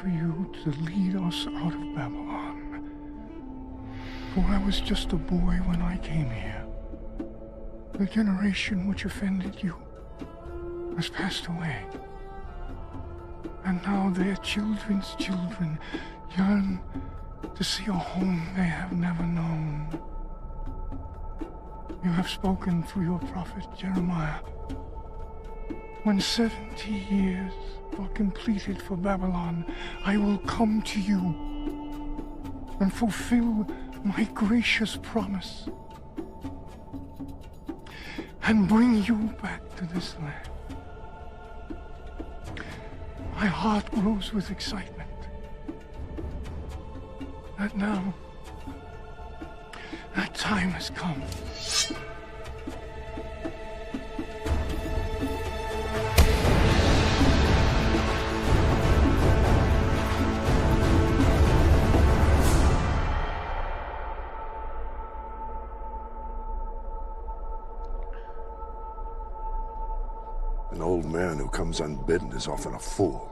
For you to lead us out of Babylon. For I was just a boy when I came here. The generation which offended you has passed away. And now their children's children yearn to see a home they have never known. You have spoken through your prophet Jeremiah. When 70 years are completed for Babylon, I will come to you and fulfill my gracious promise and bring you back to this land. My heart grows with excitement that now that time has come. An old man who comes unbidden is often a fool.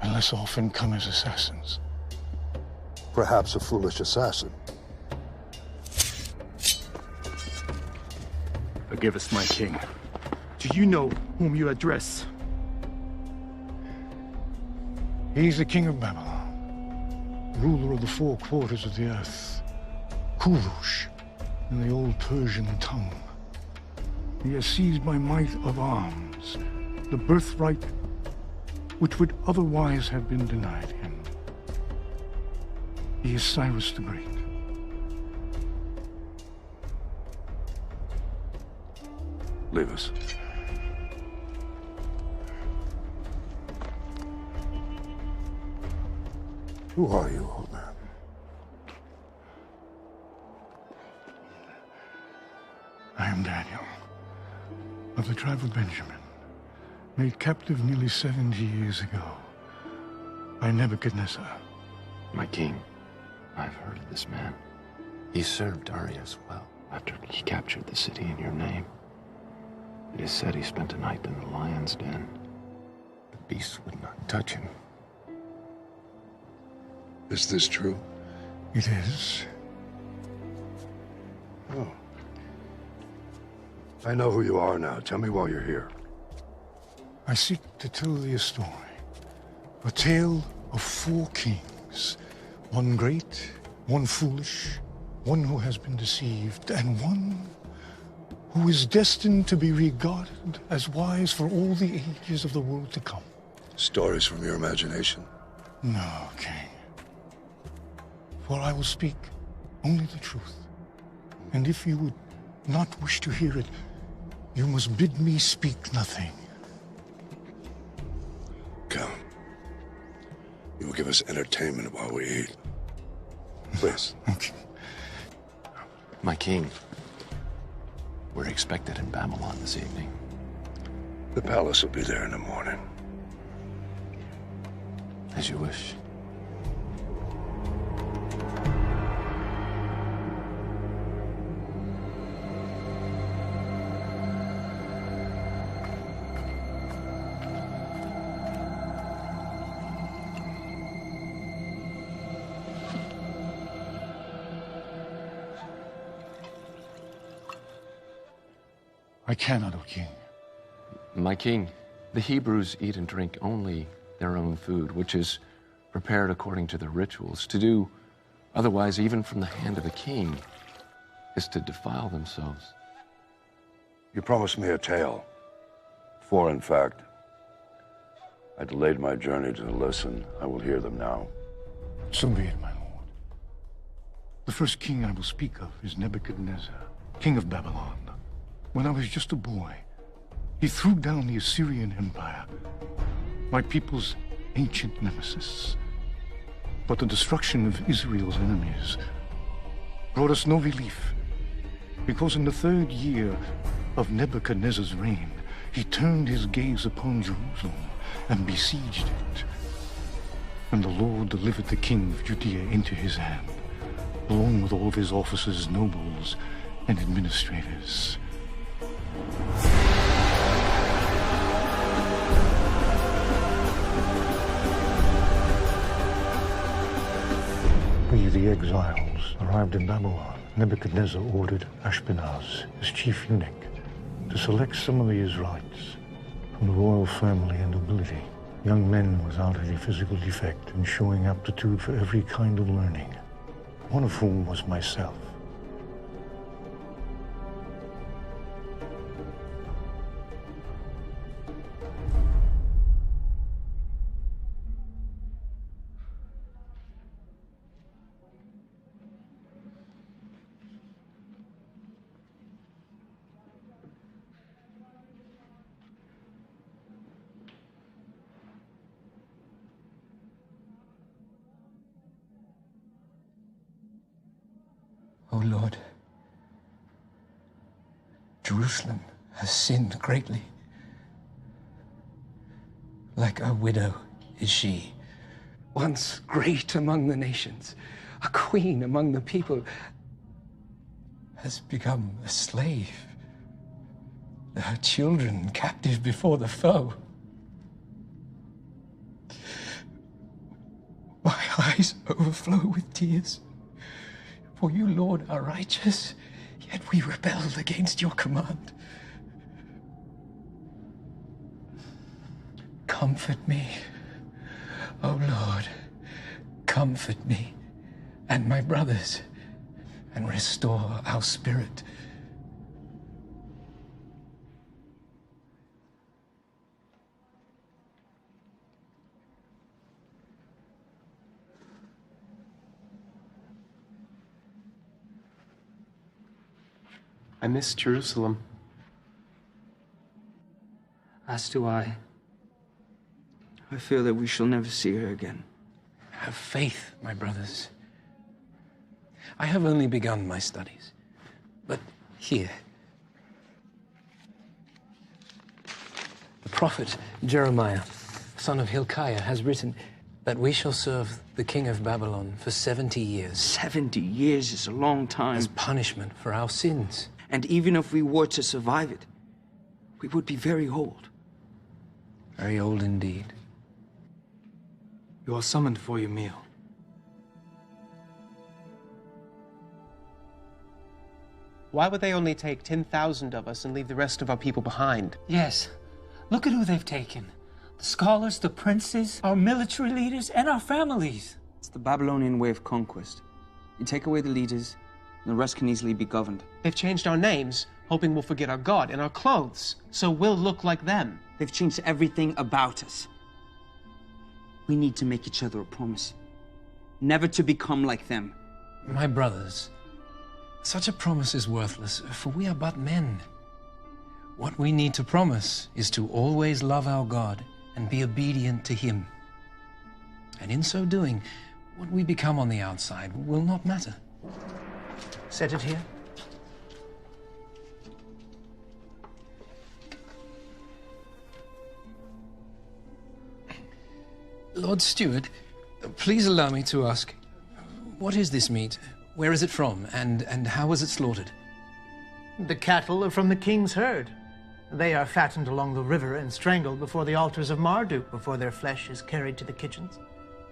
And less often come as assassins. Perhaps a foolish assassin. Forgive us, my king. Do you know whom you address? He's the king of Babylon, ruler of the four quarters of the earth, Kurush, in the old Persian tongue. He has seized my might of arms, the birthright which would otherwise have been denied him. He is Cyrus the Great. Leave us. Who are you, old man? I am Daniel, of the tribe of Benjamin, made captive nearly 70 years ago by Nebuchadnezzar. My king, I've heard of this man. He served Darius well after he captured the city in your name. It is said he spent a night in the lion's den. The beasts would not touch him. Is this true? It is. Oh. I know who you are now. Tell me why you're here. I seek to tell thee a story. A tale of four kings. One great, one foolish, one who has been deceived, and one who is destined to be regarded as wise for all the ages of the world to come. Stories from your imagination? No, king. For I will speak only the truth. And if you would not wish to hear it, you must bid me speak nothing. Come. You will give us entertainment while we eat. Please. Okay. My king, we're expected in Babylon this evening. The palace will be there in the morning. As you wish. I cannot, O king. My king, the Hebrews eat and drink only their own food, which is prepared according to their rituals. To do otherwise, even from the hand of a king, is to defile themselves. You promised me a tale. Four, in fact. I delayed my journey to listen. I will hear them now. So be it, my lord. The first king I will speak of is Nebuchadnezzar, king of Babylon. When I was just a boy, He threw down the Assyrian Empire, my people's ancient nemesis. But the destruction of Israel's enemies brought us no relief, because in the 3rd year of Nebuchadnezzar's reign, he turned his gaze upon Jerusalem and besieged it. And the Lord delivered the king of Judea into his hand, along with all of his officers, nobles, and administrators. We, the exiles, arrived in Babylon. Nebuchadnezzar ordered Ashpenaz, his chief eunuch, to select some of the Israelites from the royal family and nobility, young men without any physical defect and showing aptitude for every kind of learning, one of whom was myself. O Lord, Jerusalem has sinned greatly. Like a widow is she, once great among the nations, a queen among the people, has become a slave, her children captive before the foe. My eyes overflow with tears. For you, Lord, are righteous, yet we rebelled against your command. Comfort me, O Lord, comfort me and my brothers, and restore our spirit. I miss Jerusalem. As do I. I fear that we shall never see her again. Have faith, my brothers. I have only begun my studies. But here, the prophet Jeremiah, son of Hilkiah, has written that we shall serve the king of Babylon for 70 years. 70 years is a long time. As punishment for our sins. And even if we were to survive it, we would be very old. Very old indeed. You are summoned for your meal. Why would they only take 10,000 of us and leave the rest of our people behind? Yes. Look at who they've taken. The scholars, the princes, our military leaders, and our families. It's the Babylonian way of conquest. You take away the leaders, and the rest can easily be governed. They've changed our names, hoping we'll forget our God and our clothes, so we'll look like them. They've changed everything about us. We need to make each other a promise. Never to become like them. My brothers, such a promise is worthless, for we are but men. What we need to promise is to always love our God and be obedient to Him. And in so doing, what we become on the outside will not matter. Set it here. Lord Steward, please allow me to ask, what is this meat? Where is it from? And how was it slaughtered? The cattle are from the king's herd. They are fattened along the river and strangled before the altars of Marduk before their flesh is carried to the kitchens.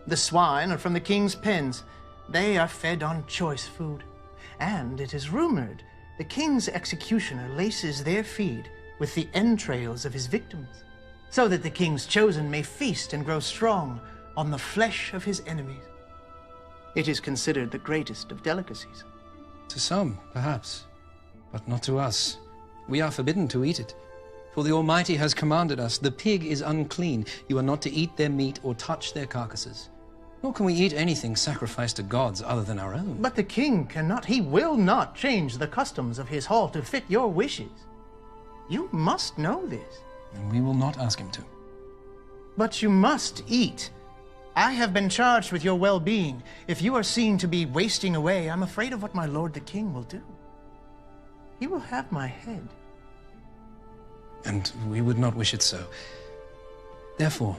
The swine are from the king's pens. They are fed on choice food. And it is rumored the king's executioner laces their feed with the entrails of his victims, so that the king's chosen may feast and grow strong on the flesh of his enemies. It is considered the greatest of delicacies. To some, perhaps, but not to us. We are forbidden to eat it. For the Almighty has commanded us, the pig is unclean. You are not to eat their meat or touch their carcasses. Nor can we eat anything sacrificed to gods other than our own. But the king cannot, he will not change the customs of his hall to fit your wishes. You must know this. And we will not ask him to. But you must eat. I have been charged with your well-being. If you are seen to be wasting away, I'm afraid of what my lord the king will do. He will have my head. And we would not wish it so. Therefore,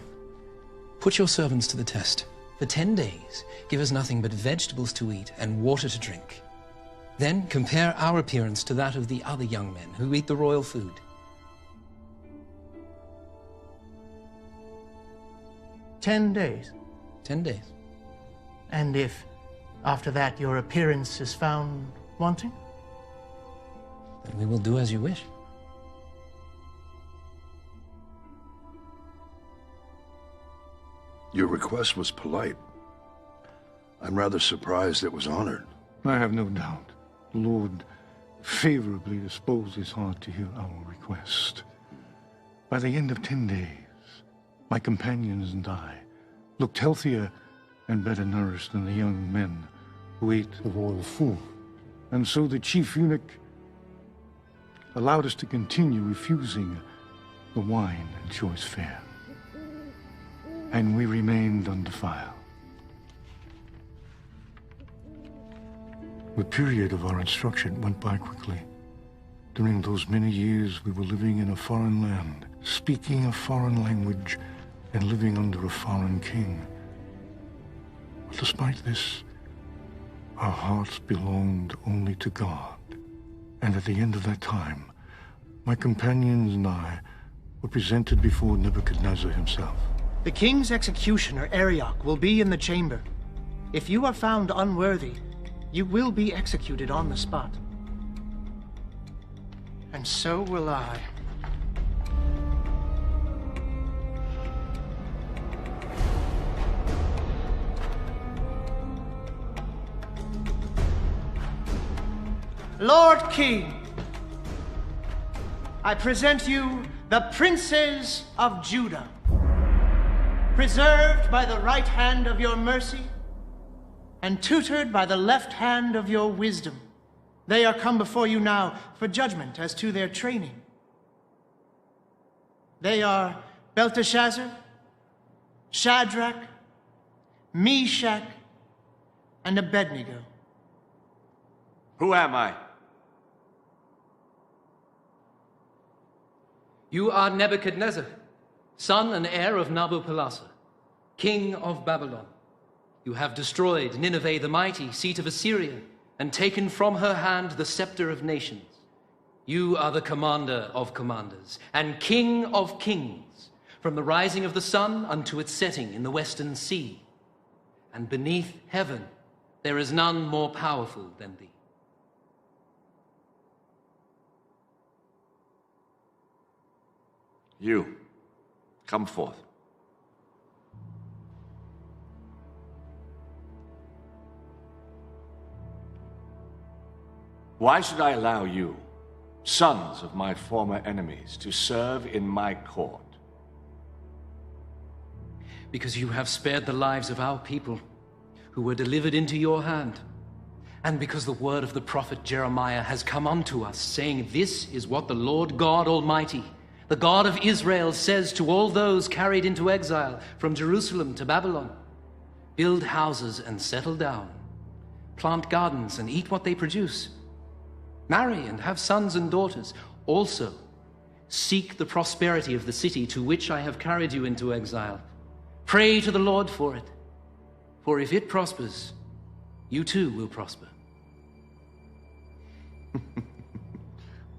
put your servants to the test. For 10 days, give us nothing but vegetables to eat and water to drink. Then compare our appearance to that of the other young men who eat the royal food. 10 days. 10 days. And if, after that, your appearance is found wanting? Then we will do as you wish. Your request was polite. I'm rather surprised it was honored. I have no doubt the Lord favorably disposed his heart to hear our request. By the end of 10 days, my companions and I looked healthier and better nourished than the young men who ate the royal food. And so the chief eunuch allowed us to continue refusing the wine and choice fare. And we remained undefiled. The period of our instruction went by quickly. During those many years, we were living in a foreign land, speaking a foreign language, and living under a foreign king. But despite this, our hearts belonged only to God. And at the end of that time, my companions and I were presented before Nebuchadnezzar himself. The king's executioner, Arioch, will be in the chamber. If you are found unworthy, you will be executed on the spot. And so will I. Lord King, I present you the princes of Judah, preserved by the right hand of your mercy and tutored by the left hand of your wisdom. They are come before you now for judgment as to their training. They are Belteshazzar, Shadrach, Meshach, and Abednego. Who am I? You are Nebuchadnezzar, son and heir of Nabopolassar, king of Babylon. You have destroyed Nineveh the mighty, seat of Assyria, and taken from her hand the scepter of nations. You are the commander of commanders, and king of kings, from the rising of the sun unto its setting in the western sea. And beneath heaven there is none more powerful than thee. You, come forth. Why should I allow you, sons of my former enemies, to serve in my court? Because you have spared the lives of our people who were delivered into your hand, and because the word of the prophet Jeremiah has come unto us, saying, This is what the Lord God Almighty, the God of Israel, says to all those carried into exile from Jerusalem to Babylon. Build houses and settle down. Plant gardens and eat what they produce. Marry and have sons and daughters. Also, seek the prosperity of the city to which I have carried you into exile. Pray to the Lord for it. For if it prospers, you too will prosper.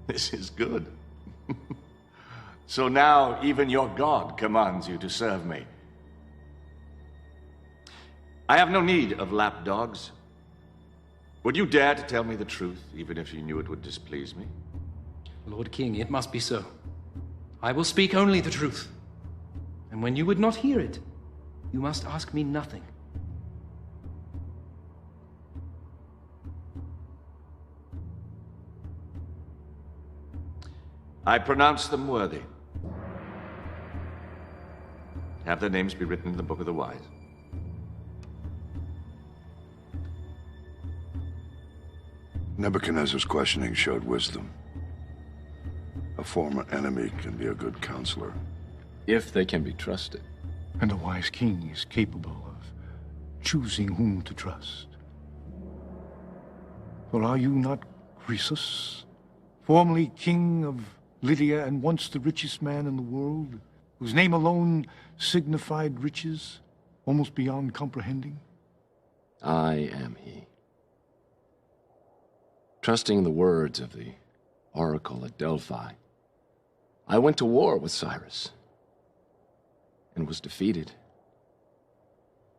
This is good. So now even your God commands you to serve me. I have no need of lapdogs. Would you dare to tell me the truth, even if you knew it would displease me? Lord King, it must be so. I will speak only the truth. And when you would not hear it, you must ask me nothing. I pronounce them worthy. Have their names be written in the book of the wise. Nebuchadnezzar's questioning showed wisdom. A former enemy can be a good counselor. If they can be trusted. And a wise king is capable of choosing whom to trust. For are you not Croesus, formerly king of Lydia and once the richest man in the world, whose name alone signified riches almost beyond comprehending? I am he. Trusting the words of the oracle at Delphi, I went to war with Cyrus and was defeated.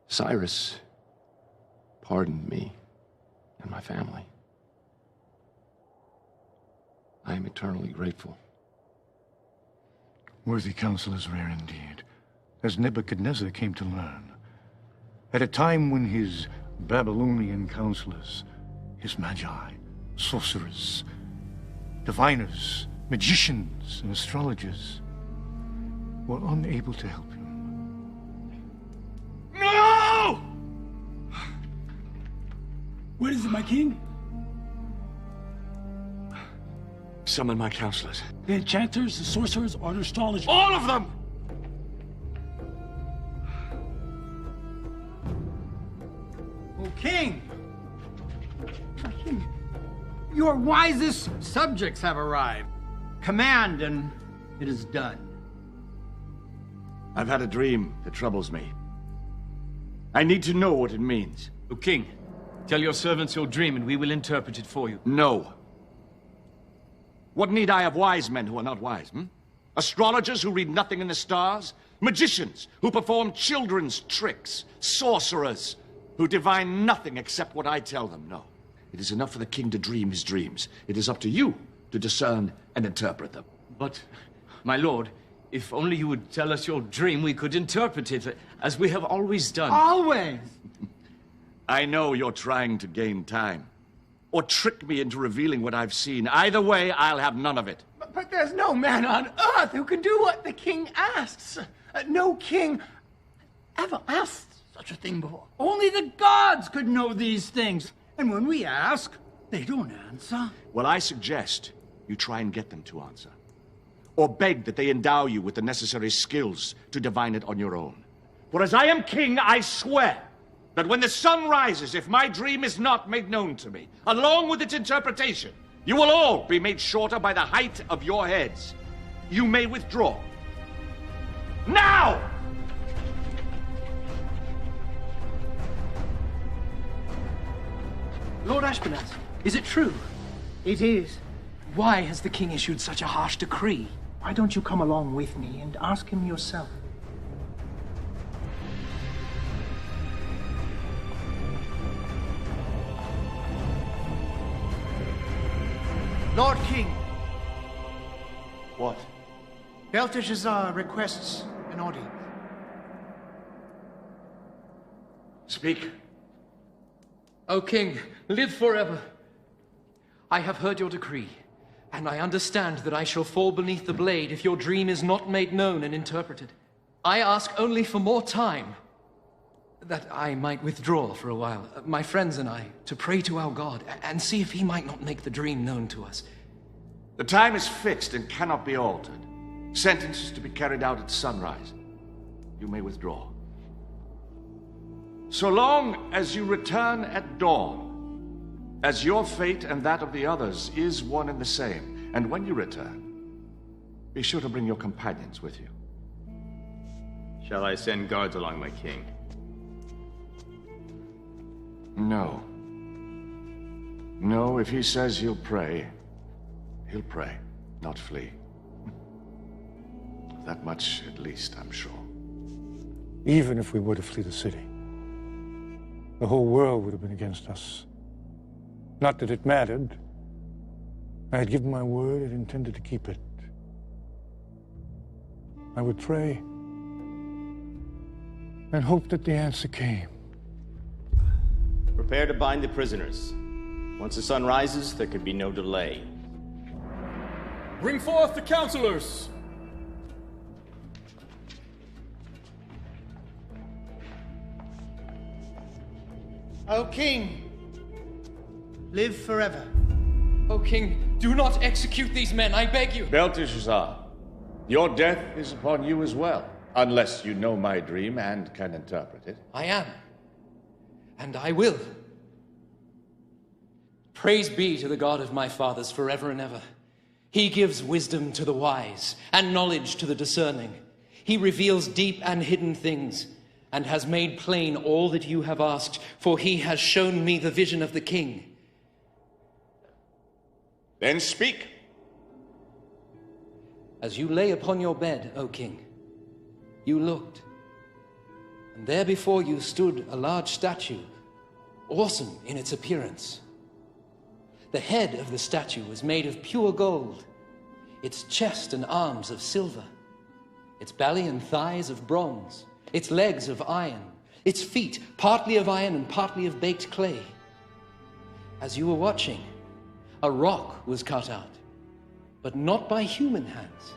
Cyrus pardoned me and my family. I am eternally grateful. Worthy counsel is rare indeed, as Nebuchadnezzar came to learn. At a time when his Babylonian counselors, his magi, sorcerers, diviners, magicians, and astrologers were unable to help him. No! What is it, my king? Summon my counselors. The enchanters, the sorcerers, or the astrologers? All of them! O king! My king, your wisest subjects have arrived. Command, and it is done. I've had a dream that troubles me. I need to know what it means. O king, tell your servants your dream and we will interpret it for you. No. What need I of wise men who are not wise, Astrologers who read nothing in the stars? Magicians who perform children's tricks? Sorcerers who divine nothing except what I tell them? No. It is enough for the king to dream his dreams. It is up to you to discern and interpret them. But, my lord, if only you would tell us your dream, we could interpret it as we have always done. Always! I know you're trying to gain time, or trick me into revealing what I've seen. Either way, I'll have none of it. But there's no man on earth who can do what the king asks. No king ever asked such a thing before. Only the gods could know these things. And when we ask, they don't answer. Well, I suggest you try and get them to answer. Or beg that they endow you with the necessary skills to divine it on your own. For as I am king, I swear that when the sun rises, if my dream is not made known to me, along with its interpretation, you will all be made shorter by the height of your heads. You may withdraw. Now! Lord Ashpenaz, is it true? It is. Why has the king issued such a harsh decree? Why don't you come along with me and ask him yourself? Lord King. What? Belteshazzar requests an audience. Speak. O king, live forever. I have heard your decree, and I understand that I shall fall beneath the blade if your dream is not made known and interpreted. I ask only for more time, that I might withdraw for a while, my friends and I, to pray to our God, and see if he might not make the dream known to us. The time is fixed and cannot be altered. Sentence is to be carried out at sunrise. You may withdraw. So long as you return at dawn, as your fate and that of the others is one and the same. And when you return, be sure to bring your companions with you. Shall I send guards along, my king? No. No, if he says he'll pray, not flee. That much, at least, I'm sure. Even if we were to flee the city, the whole world would have been against us. Not that it mattered. I had given my word and intended to keep it. I would pray and hope that the answer came. Prepare to bind the prisoners. Once the sun rises, there can be no delay. Bring forth the counselors! O king, live forever. O king, Do not execute these men, I beg you. Belteshazzar, your death is upon you as well, unless you know my dream and can interpret it. I am, and I will. Praise be to the God of my fathers forever and ever. He gives wisdom to the wise and knowledge to the discerning. He reveals deep and hidden things and has made plain all that you have asked, for he has shown me the vision of the king. Then speak. As you lay upon your bed, O king, you looked, and there before you stood a large statue, awesome in its appearance. The head of the statue was made of pure gold, its chest and arms of silver, its belly and thighs of bronze, its legs of iron, its feet partly of iron and partly of baked clay. As you were watching, a rock was cut out, but not by human hands.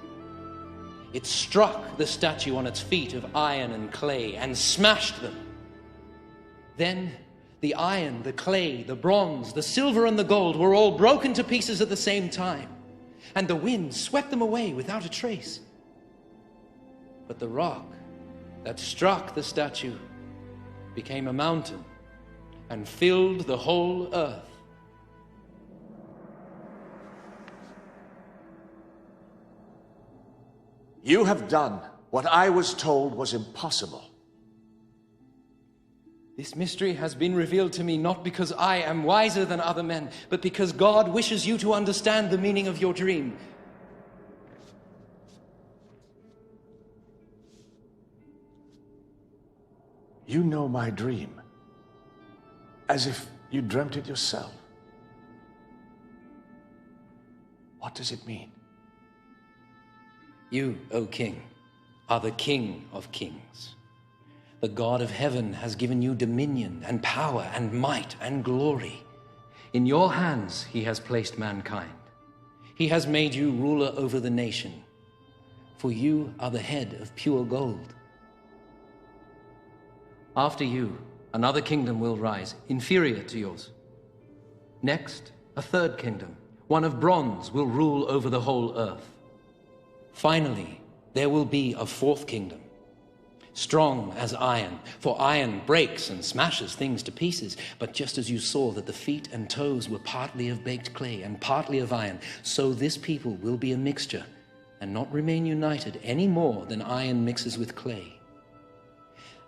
It struck the statue on its feet of iron and clay and smashed them. Then the iron, the clay, the bronze, the silver, and the gold were all broken to pieces at the same time, and the wind swept them away without a trace. But the rock that struck the statue became a mountain and filled the whole earth. You have done what I was told was impossible. This mystery has been revealed to me not because I am wiser than other men, but because God wishes you to understand the meaning of your dream. You know my dream, as if you dreamt it yourself. What does it mean? You, O king, are the King of kings. The God of heaven has given you dominion and power and might and glory. In your hands he has placed mankind. He has made you ruler over the nation, for you are the head of pure gold. After you, another kingdom will rise, inferior to yours. Next, a third kingdom, one of bronze, will rule over the whole earth. Finally, there will be a fourth kingdom, strong as iron, for iron breaks and smashes things to pieces. But just as you saw that the feet and toes were partly of baked clay and partly of iron, so this people will be a mixture and not remain united any more than iron mixes with clay.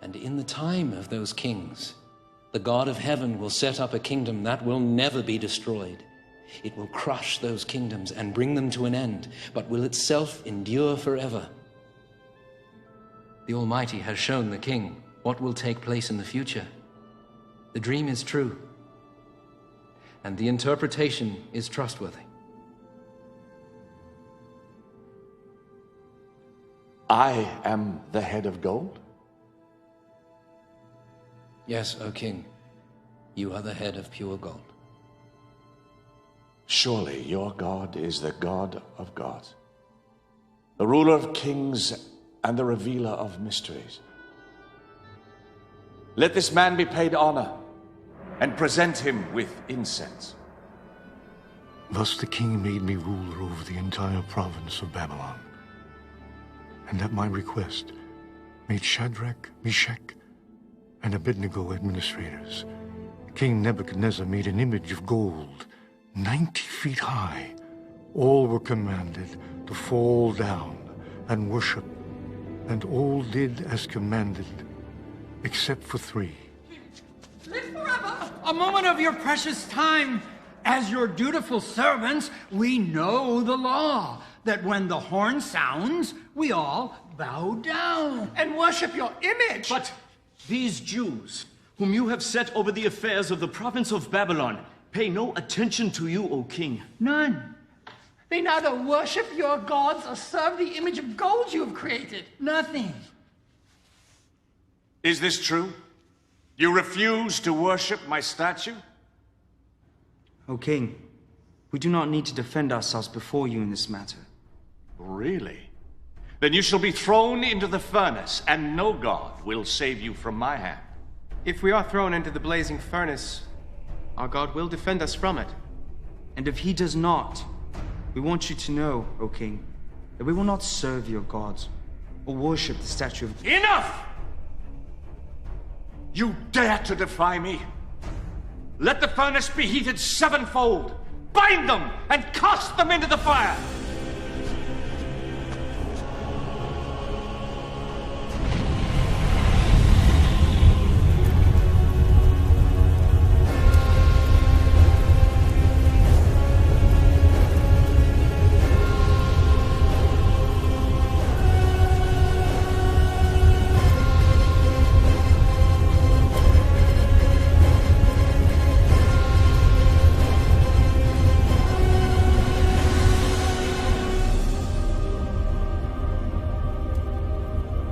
And in the time of those kings, the God of heaven will set up a kingdom that will never be destroyed. It will crush those kingdoms and bring them to an end, but will itself endure forever. The Almighty has shown the king what will take place in the future. The dream is true, and the interpretation is trustworthy. I am the head of gold? Yes, O king, you are the head of pure gold. Surely your God is the God of gods, the ruler of kings and the revealer of mysteries. Let this man be paid honor and present him with incense. Thus the king made me ruler over the entire province of Babylon, and at my request made Shadrach, Meshach, and Abednego administrators. King Nebuchadnezzar made an image of gold 90 feet high. All were commanded to fall down and worship, and all did as commanded, except for 3. Live forever! A moment of your precious time. As your dutiful servants, we know the law, that when the horn sounds, we all bow down and worship your image. But these Jews, whom you have set over the affairs of the province of Babylon, pay no attention to you, O king. None. They neither worship your gods or serve the image of gold you have created. Nothing. Is this true? You refuse to worship my statue? O king, we do not need to defend ourselves before you in this matter. Really? Then you shall be thrown into the furnace, and no god will save you from my hand. If we are thrown into the blazing furnace, our God will defend us from it. And if he does not, We want you to know, O king, that we will not serve your gods or worship the statue of... Enough! You dare to defy me? Let the furnace be heated sevenfold. Bind them and cast them into the fire.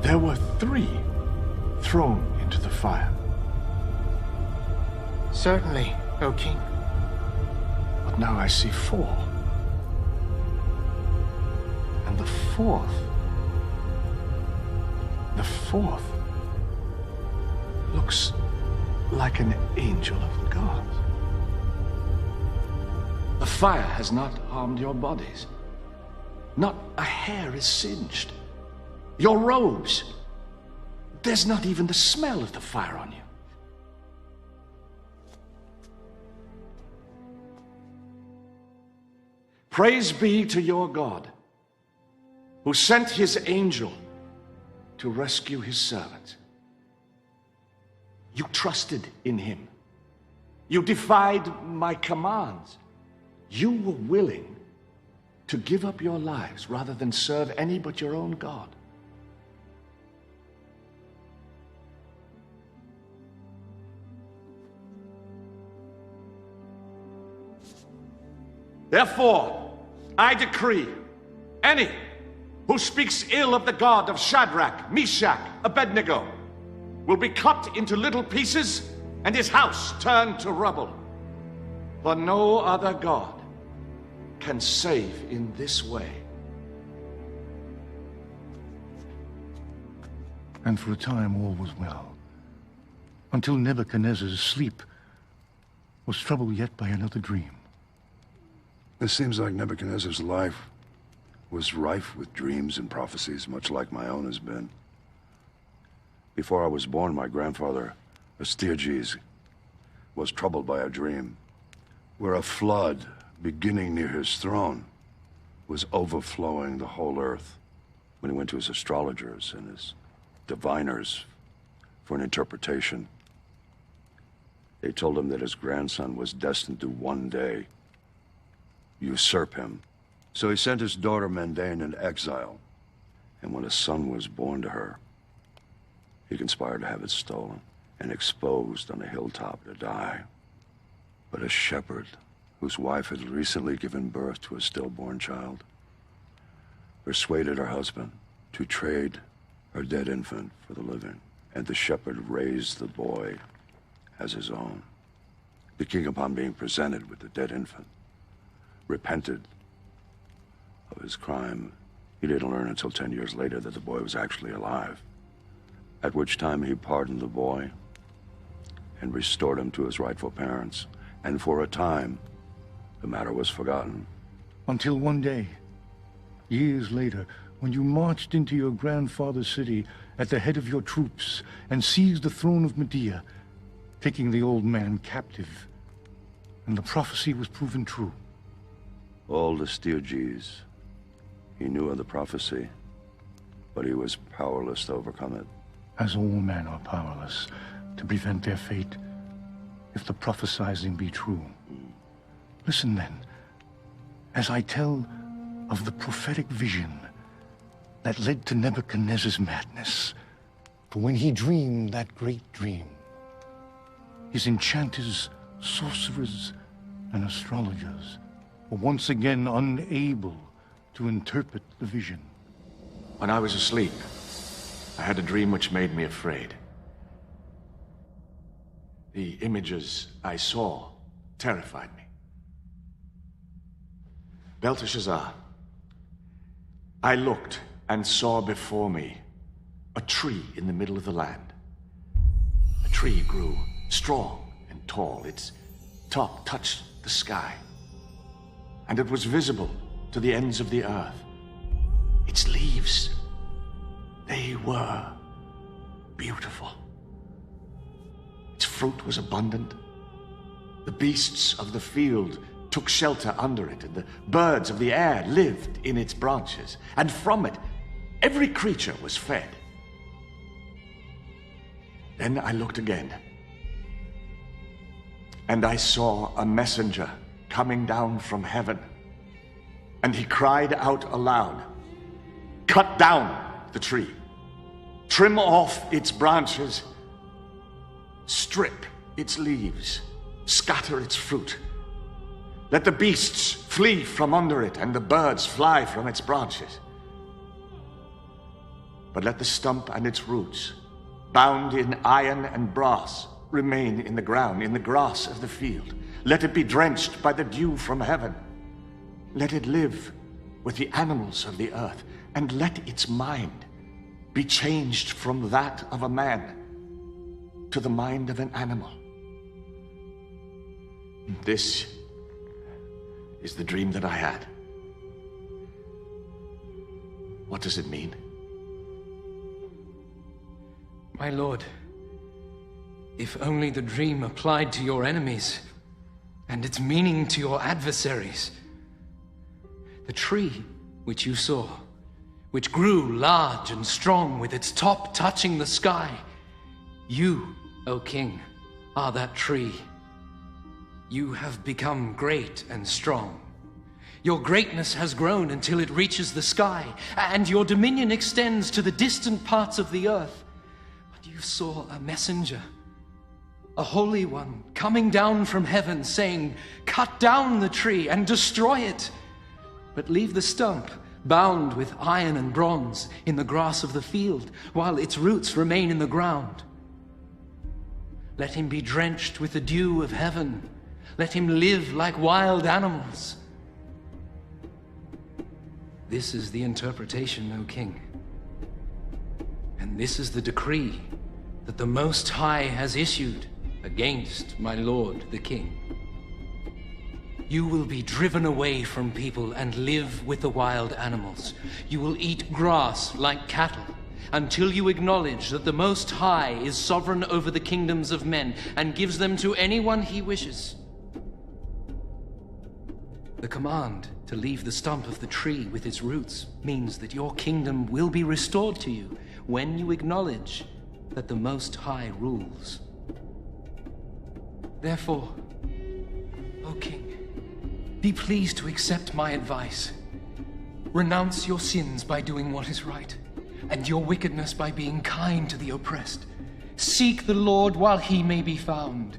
There were 3 thrown into the fire. Certainly, O king. But now I see 4. And the fourth looks like an angel of the gods. The fire has not harmed your bodies. Not a hair is singed. Your robes, there's not even the smell of the fire on you. Praise be to your God, who sent his angel to rescue his servants. You trusted in him. You defied my commands. You were willing to give up your lives rather than serve any but your own God. Therefore, I decree, any who speaks ill of the God of Shadrach, Meshach, Abednego will be cut into little pieces and his house turned to rubble. For no other God can save in this way. And for a time all was well, until Nebuchadnezzar's sleep was troubled yet by another dream. It seems like Nebuchadnezzar's life was rife with dreams and prophecies, much like my own has been. Before I was born, my grandfather, Astyages, was troubled by a dream where a flood beginning near his throne was overflowing the whole earth. When he went to his astrologers and his diviners for an interpretation, they told him that his grandson was destined to one day usurp him. So he sent his daughter Mandane into exile, and when a son was born to her, he conspired to have it stolen and exposed on a hilltop to die. But a shepherd, whose wife had recently given birth to a stillborn child, persuaded her husband to trade her dead infant for the living, and the shepherd raised the boy as his own. The king, upon being presented with the dead infant, repented of his crime. He didn't learn until 10 years later that the boy was actually alive, at which time he pardoned the boy and restored him to his rightful parents. And for a time, the matter was forgotten. Until one day, years later, when you marched into your grandfather's city at the head of your troops and seized the throne of Medea, taking the old man captive, and the prophecy was proven true. Old Astyages, he knew of the prophecy, but he was powerless to overcome it. As all men are powerless to prevent their fate, if the prophesizing be true. Listen then, as I tell of the prophetic vision that led to Nebuchadnezzar's madness. For when he dreamed that great dream, his enchanters, sorcerers, and astrologers were once again unable to interpret the vision. When I was asleep, I had a dream which made me afraid. The images I saw terrified me. Belteshazzar, I looked and saw before me a tree in the middle of the land. The tree grew strong and tall. Its top touched the sky, and it was visible to the ends of the earth. Its leaves, they were beautiful. Its fruit was abundant. The beasts of the field took shelter under it, and the birds of the air lived in its branches, and from it every creature was fed. Then I looked again, and I saw a messenger coming down from heaven, and he cried out aloud, "Cut down the tree, trim off its branches, strip its leaves, scatter its fruit. Let the beasts flee from under it, and the birds fly from its branches. But let the stump and its roots, bound in iron and brass, remain in the ground, in the grass of the field. Let it be drenched by the dew from heaven. Let it live with the animals of the earth, and let its mind be changed from that of a man to the mind of an animal." This is the dream that I had. What does it mean? My lord, if only the dream applied to your enemies, and its meaning to your adversaries. The tree which you saw, which grew large and strong with its top touching the sky, you, O king, are that tree. You have become great and strong. Your greatness has grown until it reaches the sky, and your dominion extends to the distant parts of the earth. But you saw a messenger, a holy one, coming down from heaven, saying, "Cut down the tree and destroy it, but leave the stump bound with iron and bronze in the grass of the field, while its roots remain in the ground. Let him be drenched with the dew of heaven. Let him live like wild animals." This is the interpretation, O king. And this is the decree that the Most High has issued against my lord the king. You will be driven away from people and live with the wild animals. You will eat grass like cattle, until you acknowledge that the Most High is sovereign over the kingdoms of men and gives them to anyone he wishes. The command to leave the stump of the tree with its roots means that your kingdom will be restored to you when you acknowledge that the Most High rules. Therefore, O king, be pleased to accept my advice. Renounce your sins by doing what is right, and your wickedness by being kind to the oppressed. Seek the Lord while he may be found.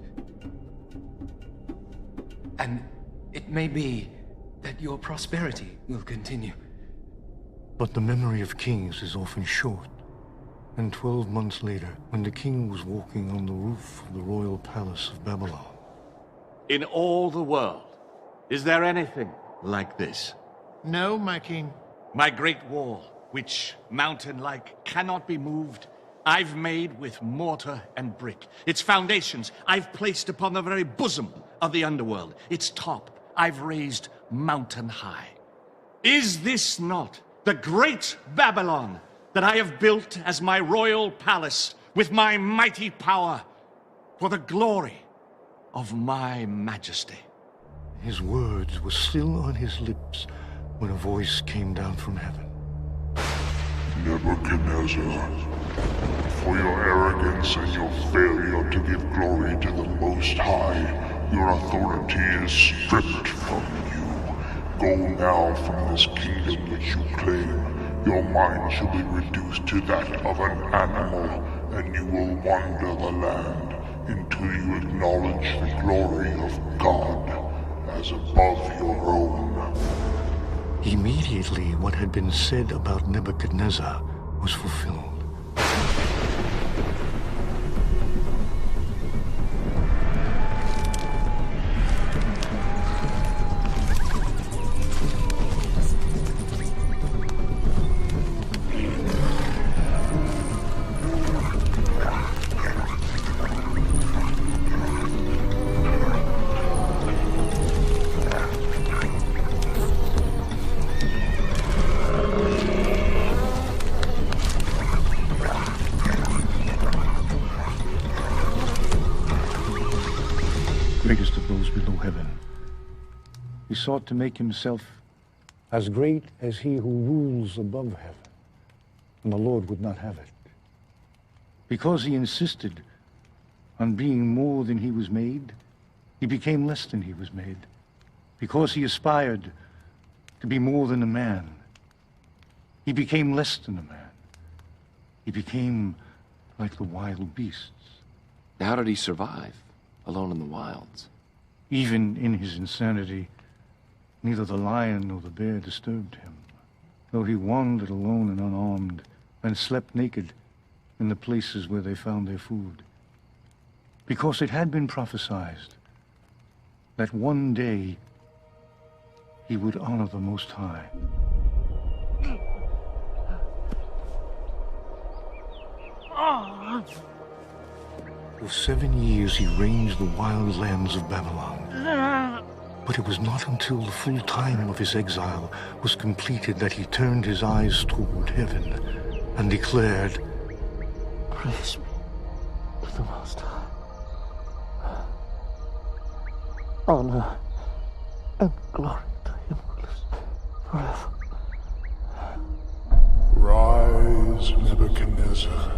And it may be that your prosperity will continue. But the memory of kings is often short. And 12 months later, when the king was walking on the roof of the royal palace of Babylon. In all the world, is there anything like this? No, my king. My great wall, which, mountain-like, cannot be moved, I've made with mortar and brick. Its foundations I've placed upon the very bosom of the underworld. Its top I've raised mountain high. Is this not the great Babylon that I have built as my royal palace with my mighty power for the glory of my majesty? His words were still on his lips when a voice came down from heaven. Nebuchadnezzar, for your arrogance and your failure to give glory to the Most High, your authority is stripped from you. Go now from this kingdom which you claim. Your mind shall be reduced to that of an animal, and you will wander the land until you acknowledge the glory of God as above your own. Immediately what had been said about Nebuchadnezzar was fulfilled. greatest of those below heaven. He sought to make himself as great as he who rules above heaven, and the Lord would not have it. Because he insisted on being more than he was made, he became less than he was made. Because he aspired to be more than a man, he became less than a man. He became like the wild beasts. How did he survive, alone in the wilds? Even in his insanity, neither the lion nor the bear disturbed him, though he wandered alone and unarmed, and slept naked in the places where they found their food. Because it had been prophesied that one day he would honor the Most High. For 7 years he ranged the wild lands of Babylon. But it was not until the full time of his exile was completed that he turned his eyes toward heaven and declared, Praise be to the Most High. Honor and glory to him who lives forever. Rise, Nebuchadnezzar.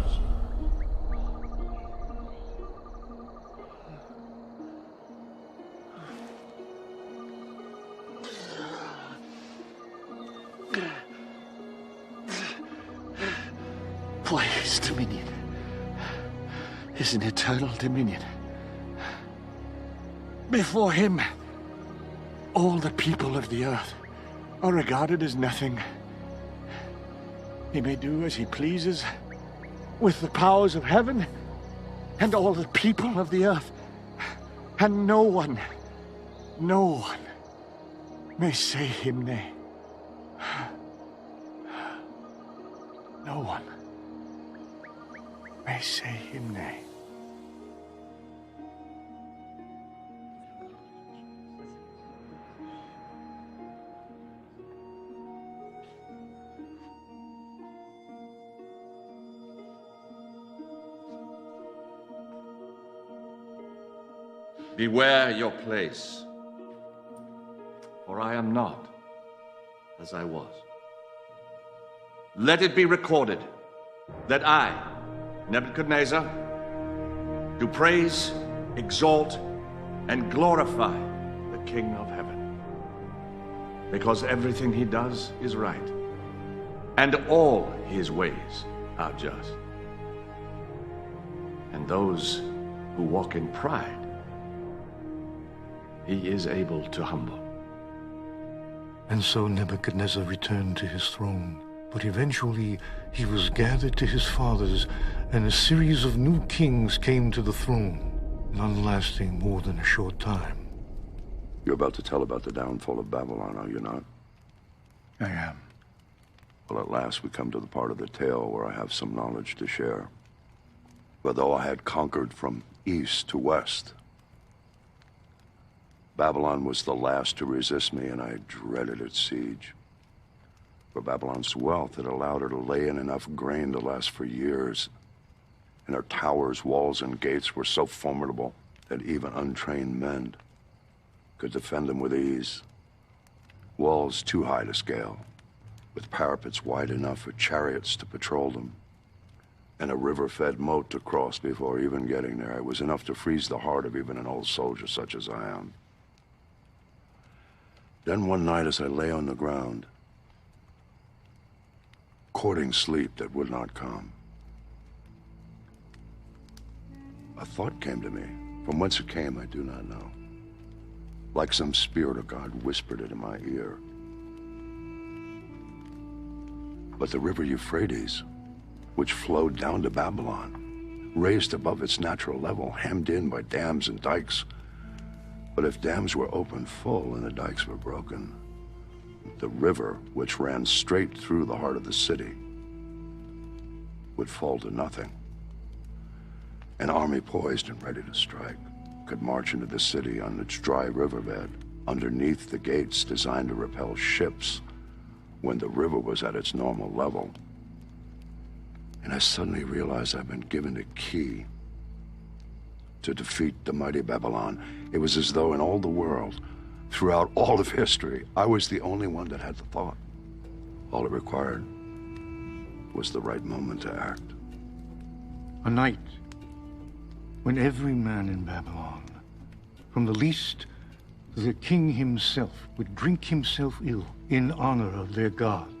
For his dominion is an eternal dominion. Before him, all the people of the earth are regarded as nothing. He may do as he pleases with the powers of heaven and all the people of the earth. And no one may say him nay. No one may say him nay. Beware your place, for I am not as I was. Let it be recorded that I, Nebuchadnezzar, do praise, exalt, and glorify the King of heaven, because everything he does is right, and all his ways are just. And those who walk in pride, he is able to humble. And so Nebuchadnezzar returned to his throne. But eventually he was gathered to his fathers, and a series of new kings came to the throne, none lasting more than a short time. You're about to tell about the downfall of Babylon, are you not? I am. Well, at last we come to the part of the tale where I have some knowledge to share. For though I had conquered from east to west, Babylon was the last to resist me, and I dreaded its siege. For Babylon's wealth had allowed her to lay in enough grain to last for years, and her towers, walls, and gates were so formidable that even untrained men could defend them with ease. Walls too high to scale, with parapets wide enough for chariots to patrol them, and a river-fed moat to cross before even getting there. It was enough to freeze the heart of even an old soldier such as I am. Then one night as I lay on the ground, courting sleep that would not come, a thought came to me. From whence it came, I do not know. Like some spirit of God whispered it in my ear. But the river Euphrates, which flowed down to Babylon, raised above its natural level, hemmed in by dams and dikes. But if dams were opened full and the dikes were broken, the river, which ran straight through the heart of the city, would fall to nothing. An army poised and ready to strike could march into the city on its dry riverbed, underneath the gates designed to repel ships when the river was at its normal level. And I suddenly realized I'd been given a key to defeat the mighty Babylon. It was as though in all the world, throughout all of history, I was the only one that had the thought. All it required was the right moment to act. A night when every man in Babylon, from the least to the king himself, would drink himself ill in honor of their gods,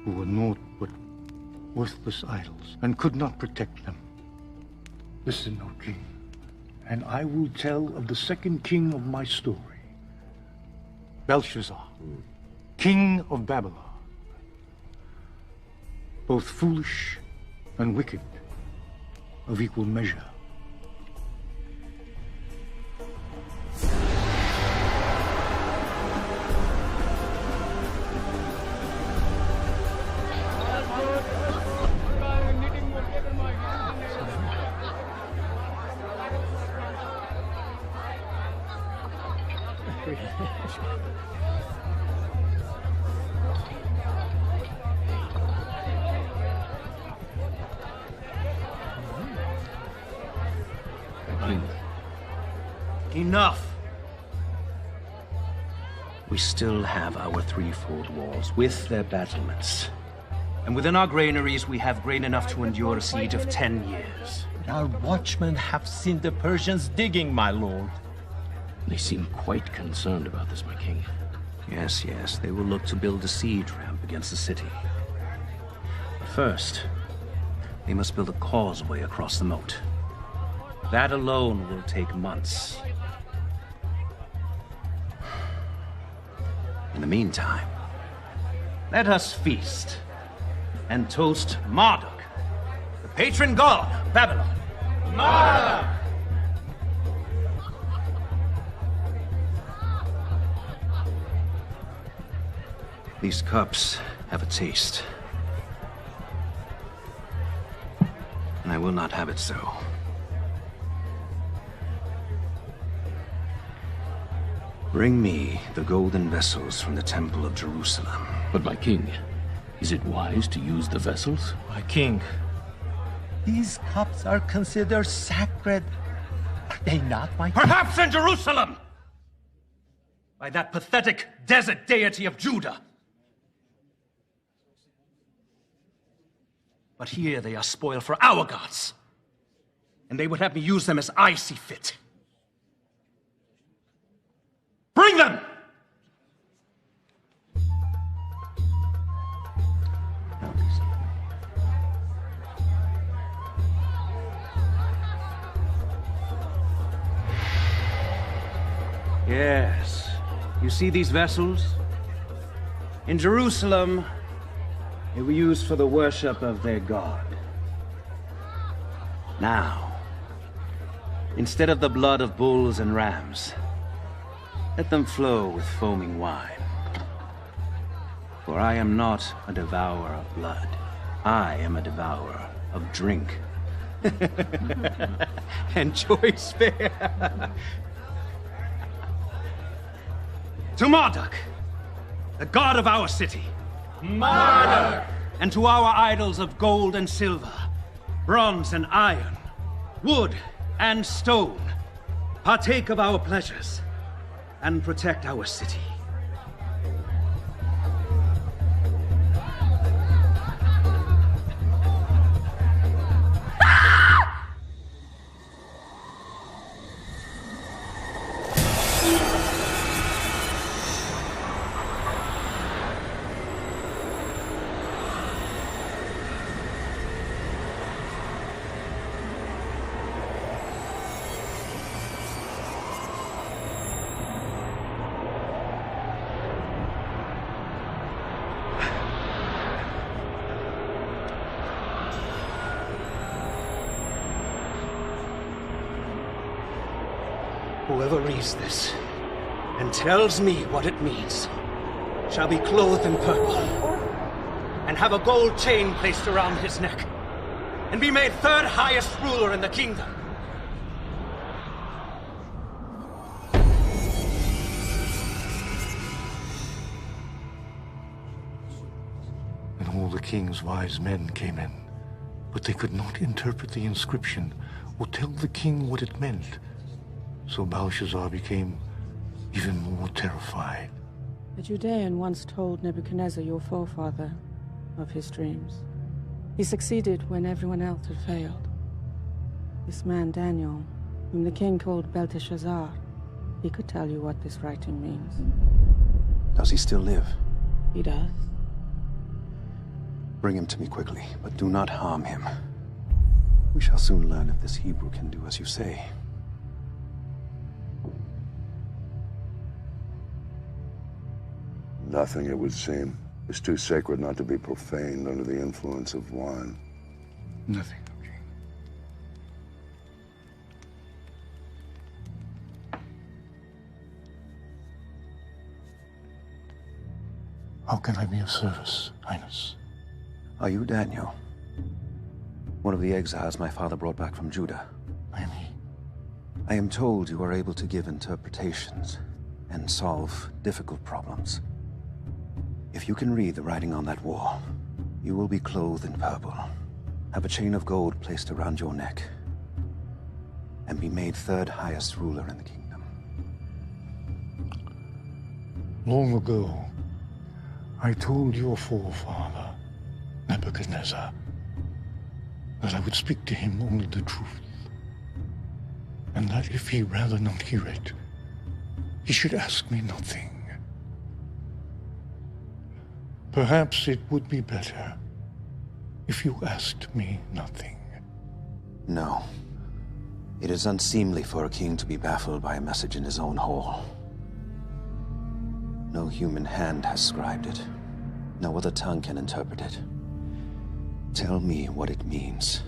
who were naught but worthless idols and could not protect them. Listen, O king, and I will tell of the second king of my story, Belshazzar, king of Babylon, both foolish and wicked of equal measure. Enough! We still have our threefold walls with their battlements. And within our granaries we have grain enough to endure a siege of 10 years. Our watchmen have seen the Persians digging, my lord. They seem quite concerned about this, my king. Yes, yes, they will look to build a siege ramp against the city. But first, they must build a causeway across the moat. That alone will take months. In the meantime, let us feast and toast Marduk, the patron god of Babylon. Marduk! These cups have a taste, and I will not have it so. Bring me the golden vessels from the temple of Jerusalem. But my king, is it wise to use the vessels? My king, these cups are considered sacred. Are they not, my king? Perhaps in Jerusalem! By that pathetic desert deity of Judah. But here they are spoiled for our gods. And they would have me use them as I see fit. Bring them! Yes. You see these vessels? In Jerusalem, they were used for the worship of their god. Now, instead of the blood of bulls and rams, let them flow with foaming wine. For I am not a devourer of blood. I am a devourer of drink. And choice fare. To Marduk, the god of our city. Marduk! And to our idols of gold and silver, bronze and iron, wood and stone, partake of our pleasures and protect our city. Whoever reads this and tells me what it means shall be clothed in purple and have a gold chain placed around his neck and be made third highest ruler in the kingdom. And all the king's wise men came in, but they could not interpret the inscription or tell the king what it meant. So Belshazzar became even more terrified. A Judean once told Nebuchadnezzar, your forefather, of his dreams. He succeeded when everyone else had failed. This man, Daniel, whom the king called Belteshazzar, he could tell you what this writing means. Does he still live? He does. Bring him to me quickly, but do not harm him. We shall soon learn if this Hebrew can do as you say. Nothing, it would seem, is too sacred not to be profaned under the influence of wine. Nothing. How can I be of service, Highness? Are you Daniel? One of the exiles my father brought back from Judah? I am he. I am told you are able to give interpretations and solve difficult problems. If you can read the writing on that wall, you will be clothed in purple, have a chain of gold placed around your neck, and be made third highest ruler in the kingdom. Long ago, I told your forefather, Nebuchadnezzar, that I would speak to him only the truth, and that if he rather not hear it, he should ask me nothing. Perhaps it would be better if you asked me nothing. No. It is unseemly for a king to be baffled by a message in his own hall. No human hand has scribed it. No other tongue can interpret it. Tell me what it means.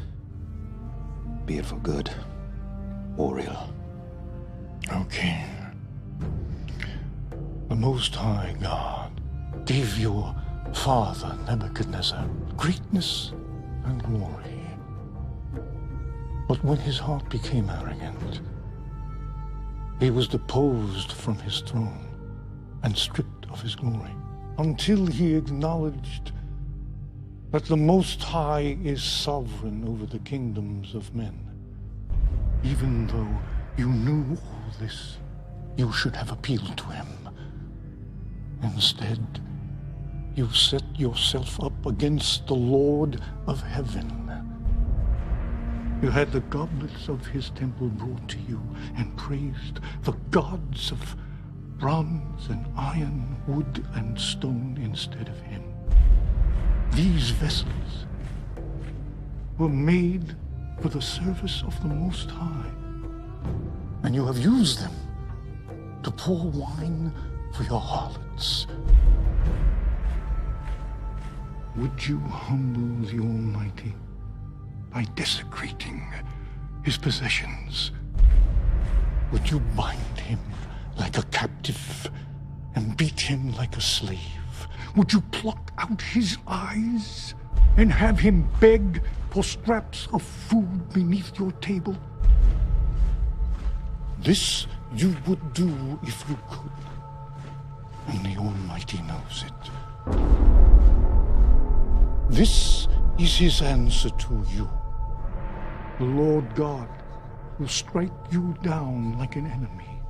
Be it for good or ill. Okay. The Most High God gave your father, Nebuchadnezzar, greatness and glory. But when his heart became arrogant, he was deposed from his throne and stripped of his glory, until he acknowledged that the Most High is sovereign over the kingdoms of men. Even though you knew all this, you should have appealed to him. Instead, you set yourself up against the Lord of heaven. You had the goblets of his temple brought to you and praised the gods of bronze and iron, wood and stone instead of him. These vessels were made for the service of the Most High, and you have used them to pour wine for your harlots. Would you humble the Almighty by desecrating his possessions? Would you bind him like a captive and beat him like a slave? Would you pluck out his eyes and have him beg for scraps of food beneath your table? This you would do if you could, and the Almighty knows it. This is his answer to you. The Lord God will strike you down like an enemy,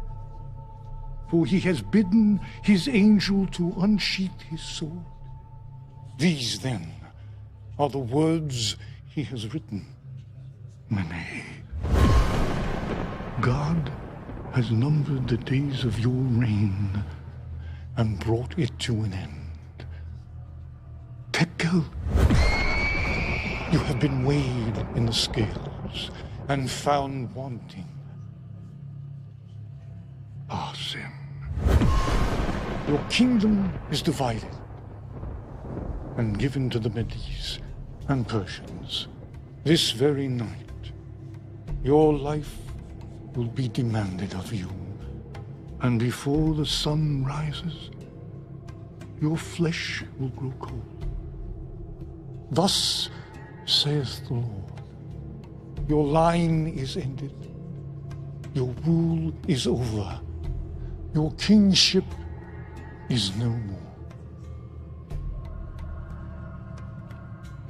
for he has bidden his angel to unsheath his sword. These, then, are the words he has written. Mene. God has numbered the days of your reign and brought it to an end. Tekel, you have been weighed in the scales and found wanting. Parsin, your kingdom is divided and given to the Medes and Persians. This very night, your life will be demanded of you, and before the sun rises, your flesh will grow cold. Thus saith the Lord, your line is ended, your rule is over, your kingship is no more.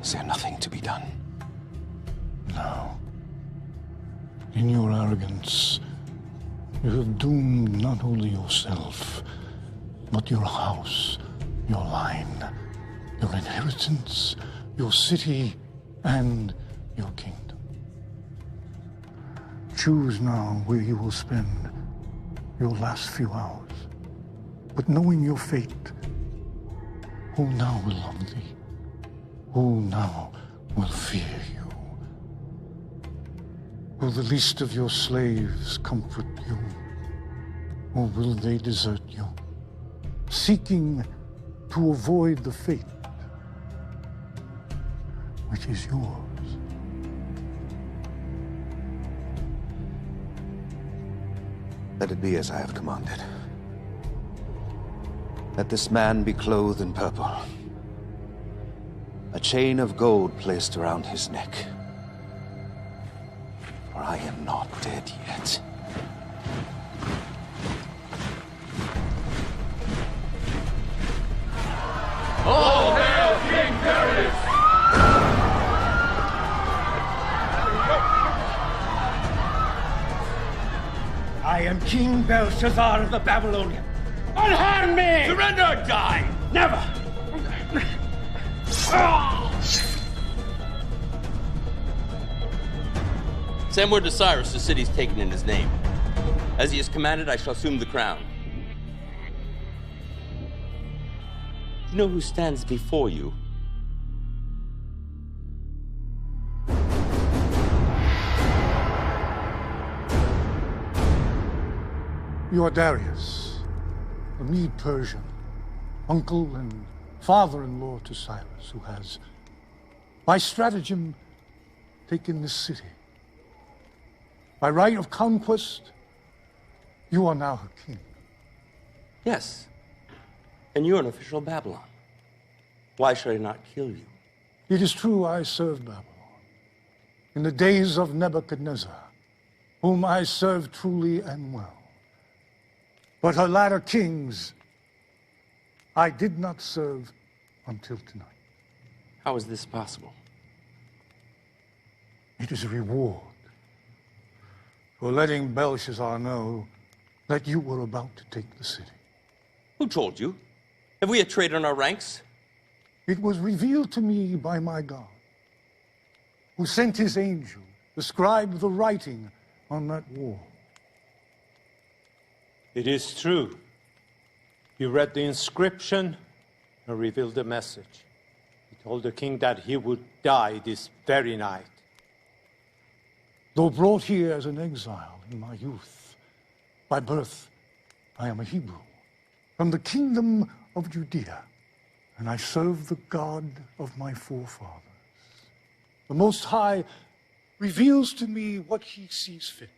Is there nothing to be done? No. In your arrogance, you have doomed not only yourself, but your house, your line, your inheritance, your city, and your kingdom. Choose now where you will spend your last few hours. But knowing your fate, who now will love thee? Who now will fear you? Will the least of your slaves comfort you? Or will they desert you, seeking to avoid the fate which is yours? Let it be as I have commanded. Let this man be clothed in purple, a chain of gold placed around his neck. For I am not dead yet. All hail King Darius! I am King Belshazzar of the Babylonians. Unharm me! Surrender or die! Never! Send word to Cyrus the city's taken in his name. As he has commanded, I shall assume the crown. Do you know who stands before you? You are Darius, the Mede-Persian, uncle and father-in-law to Cyrus, who has, by stratagem, taken this city. By right of conquest, you are now her king. Yes. And you're an official of Babylon. Why should I not kill you? It is true I served Babylon in the days of Nebuchadnezzar, whom I served truly and well. But her latter kings I did not serve until tonight. How is this possible? It is a reward for letting Belshazzar know that you were about to take the city. Who told you? Have we a traitor in our ranks? It was revealed to me by my God, who sent his angel to scribe the writing on that wall. It is true. He read the inscription and revealed the message. He told the king that he would die this very night. Though brought here as an exile in my youth, by birth I am a Hebrew, from the kingdom of Judea, and I serve the God of my forefathers. The Most High reveals to me what he sees fit.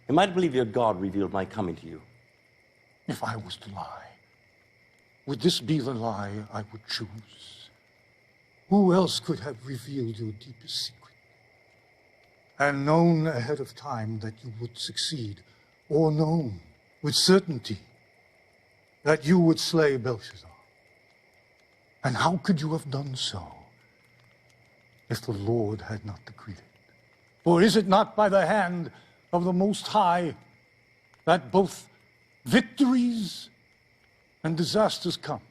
Am I to believe your God revealed my coming to you? If I was to lie, would this be the lie I would choose? Who else could have revealed your deepest secret and known ahead of time that you would succeed, or known with certainty that you would slay Belshazzar? And how could you have done so if the Lord had not decreed it? For is it not by the hand of the Most High that both victories and disasters come?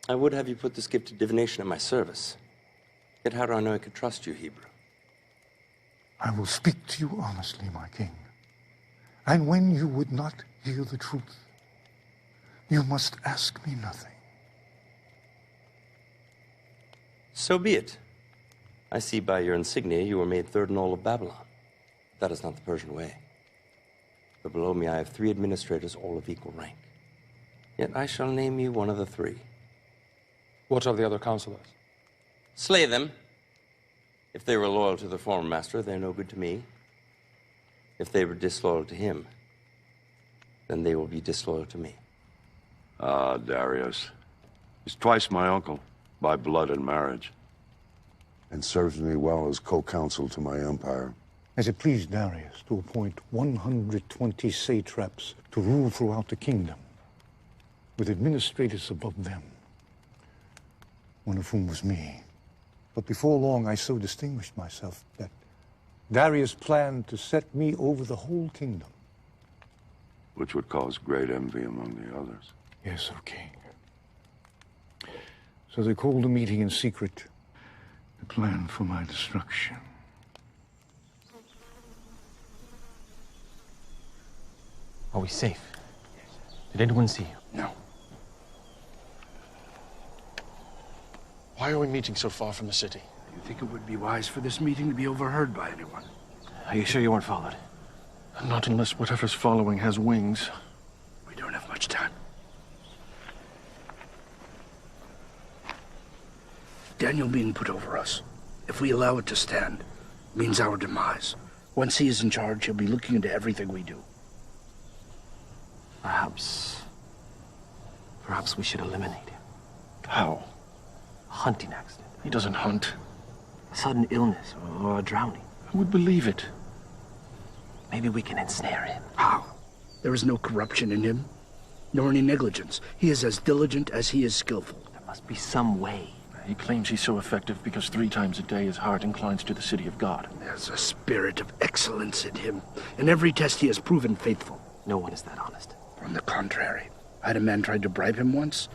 I would have you put this gift of divination at my service. Yet how do I know I could trust you, Hebrew? I will speak to you honestly, my king. And when you would not hear the truth, you must ask me nothing. So be it. I see by your insignia you were made third in all of Babylon. That is not the Persian way. For below me I have 3 administrators, all of equal rank. Yet I shall name you one of the 3. What of the other counselors? Slay them. If they were loyal to their former master, they're no good to me. If they were disloyal to him, then they will be disloyal to me. Ah, Darius. He's twice my uncle, by blood and marriage, and serves me well as co-counsel to my empire. As it pleased Darius to appoint 120 satraps to rule throughout the kingdom, with administrators above them, one of whom was me. But before long, I so distinguished myself that Darius planned to set me over the whole kingdom. Which would cause great envy among the others. Yes, O king. So they called a meeting in secret to plan for my destruction. Are we safe? Did anyone see you? No. Why are we meeting so far from the city? Do you think it would be wise for this meeting to be overheard by anyone? Are you sure you weren't followed? Not unless whatever's following has wings. We don't have much time. Daniel being put over us, if we allow it to stand, means our demise. Once he is in charge, he'll be looking into everything we do. Perhaps we should eliminate him. How? A hunting accident. He doesn't hunt. A sudden illness or a drowning. Who would believe it? Maybe we can ensnare him. How? There is no corruption in him, nor any negligence. He is as diligent as he is skillful. There must be some way. He claims he's so effective because 3 times a day his heart inclines to the city of God. There's a spirit of excellence in him. In every test he has proven faithful. No one is that honest. On the contrary. I had a man tried to bribe him once,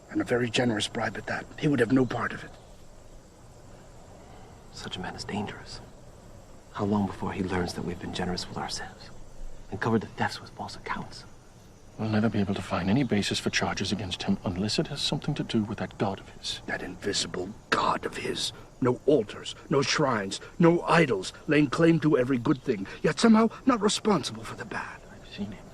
and a very generous bribe at that. He would have no part of it. Such a man is dangerous. How long before he learns that we've been generous with ourselves and covered the thefts with false accounts? We'll never be able to find any basis for charges against him unless it has something to do with that God of his. That invisible God of his. No altars, no shrines, no idols, laying claim to every good thing, yet somehow not responsible for the bad. I've seen him,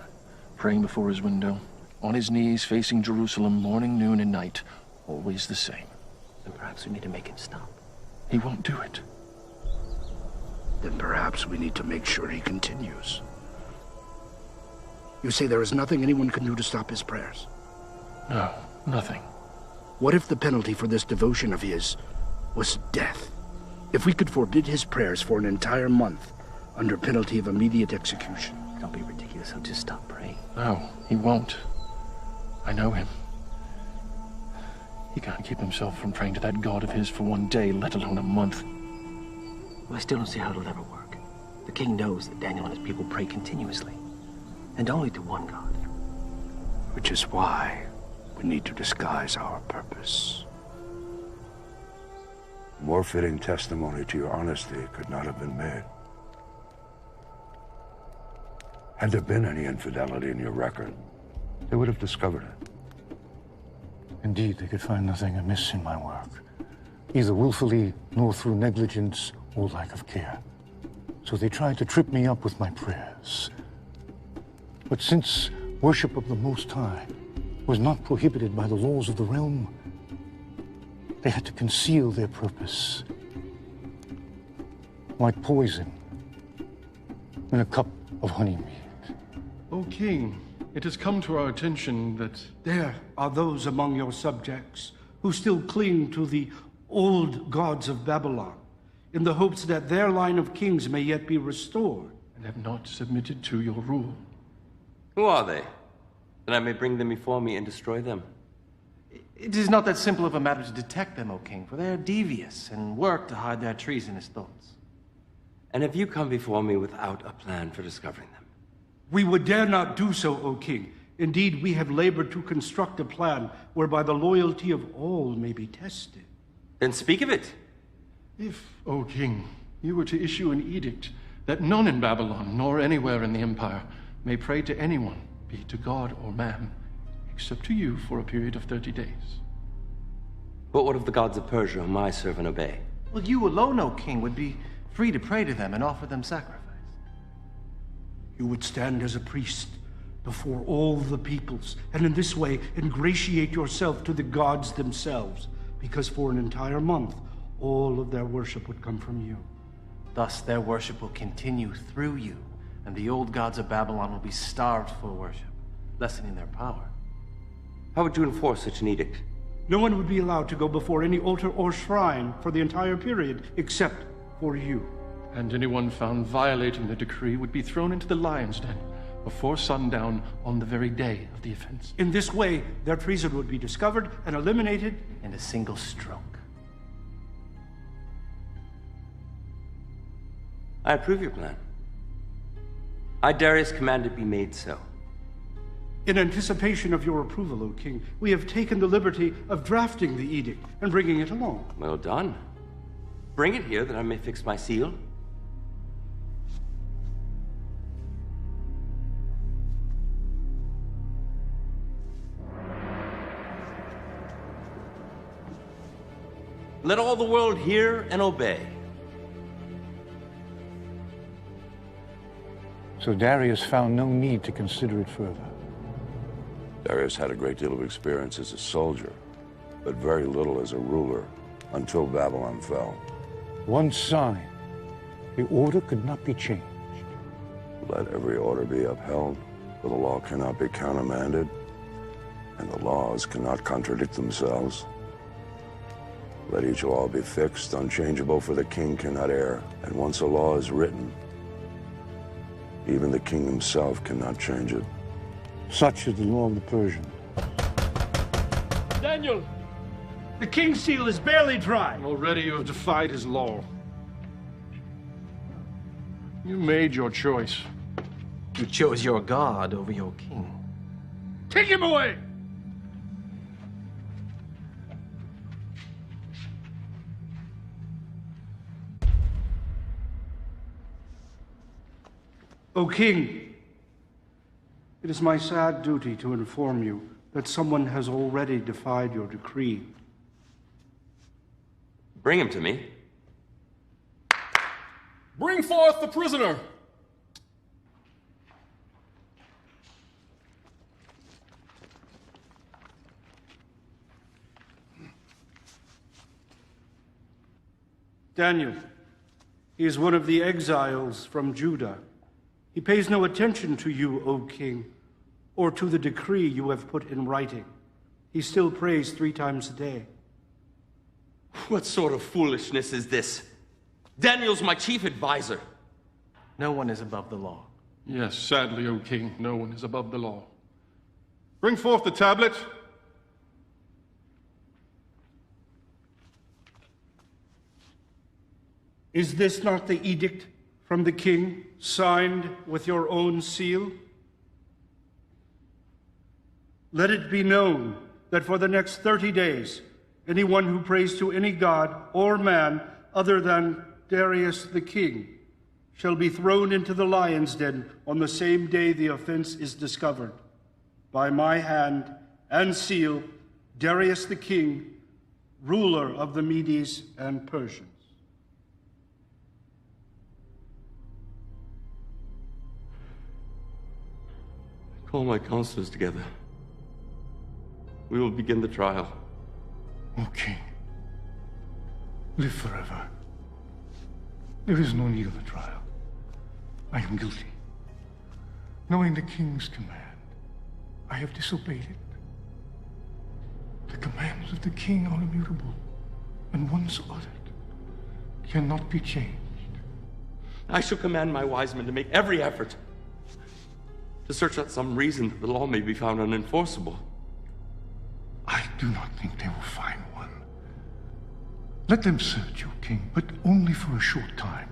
praying before his window, on his knees facing Jerusalem morning, noon, and night, always the same. Then perhaps we need to make him stop. He won't do it. Then perhaps we need to make sure he continues. You say there is nothing anyone can do to stop his prayers? No, nothing. What if the penalty for this devotion of his was death? If we could forbid his prayers for an entire month under penalty of immediate execution? Don't be ridiculous. He'll just stop praying. No, he won't. I know him. He can't keep himself from praying to that God of his for 1 day, let alone a month. Well, I still don't see how it'll ever work. The king knows that Daniel and his people pray continuously, and only to one God. Which is why we need to disguise our purpose. More fitting testimony to your honesty could not have been made. Had there been any infidelity in your record, they would have discovered it. Indeed, they could find nothing amiss in my work, either willfully nor through negligence or lack of care. So they tried to trip me up with my prayers. But since worship of the Most High was not prohibited by the laws of the realm, they had to conceal their purpose, like poison in a cup of honeymead. O king, it has come to our attention that there are those among your subjects who still cling to the old gods of Babylon, in the hopes that their line of kings may yet be restored. And have not submitted to your rule. Who are they? That I may bring them before me and destroy them. It is not that simple of a matter to detect them, O king, for they are devious and work to hide their treasonous thoughts. And have you come before me without a plan for discovering them? We would dare not do so, O king. Indeed, we have labored to construct a plan whereby the loyalty of all may be tested. Then speak of it. If, O king, you were to issue an edict that none in Babylon, nor anywhere in the empire, may pray to anyone, be it to God or man, except to you for a period of 30 days. But what of the gods of Persia whom I serve and obey? Well, you alone, O king, would be free to pray to them and offer them sacrifice. You would stand as a priest before all the peoples, and in this way ingratiate yourself to the gods themselves, because for an entire month, all of their worship would come from you. Thus, their worship will continue through you, and the old gods of Babylon will be starved for worship, lessening their power. How would you enforce such an edict? No one would be allowed to go before any altar or shrine for the entire period, except for you. And anyone found violating the decree would be thrown into the lion's den, before sundown on the very day of the offense. In this way, their treason would be discovered and eliminated in a single stroke. I approve your plan. I, Darius, command it be made so. In anticipation of your approval, O king, we have taken the liberty of drafting the edict and bringing it along. Well done. Bring it here that I may fix my seal. Let all the world hear and obey. So Darius found no need to consider it further. Darius had a great deal of experience as a soldier, but very little as a ruler, until Babylon fell. One sign, the order could not be changed. Let every order be upheld, for the law cannot be countermanded, and the laws cannot contradict themselves. Let each law be fixed, unchangeable, for the king cannot err, and once a law is written, even the king himself cannot change it. Such is the law of the Persians. Daniel, the king's seal is barely dry. Already you have defied his law. You made your choice. You chose your God over your king. Take him away! O king, it is my sad duty to inform you that someone has already defied your decree. Bring him to me. Bring forth the prisoner! Daniel, he is one of the exiles from Judah. He pays no attention to you, O king, or to the decree you have put in writing. He still prays 3 times a day. What sort of foolishness is this? Daniel's my chief advisor. No one is above the law. Yes, sadly, O king, no one is above the law. Bring forth the tablet. Is this not the edict from the king, signed with your own seal? Let it be known that for the next 30 days, anyone who prays to any god or man other than Darius the king shall be thrown into the lion's den on the same day the offense is discovered. By my hand and seal, Darius the king, ruler of the Medes and Persians. Call my counselors together. We will begin the trial. O king, live forever. There is no need of a trial. I am guilty. Knowing the king's command, I have disobeyed it. The commands of the king are immutable, and once uttered, cannot be changed. I shall command my wise men to make every effort to search out some reason that the law may be found unenforceable. I do not think they will find one. Let them search, O king, but only for a short time.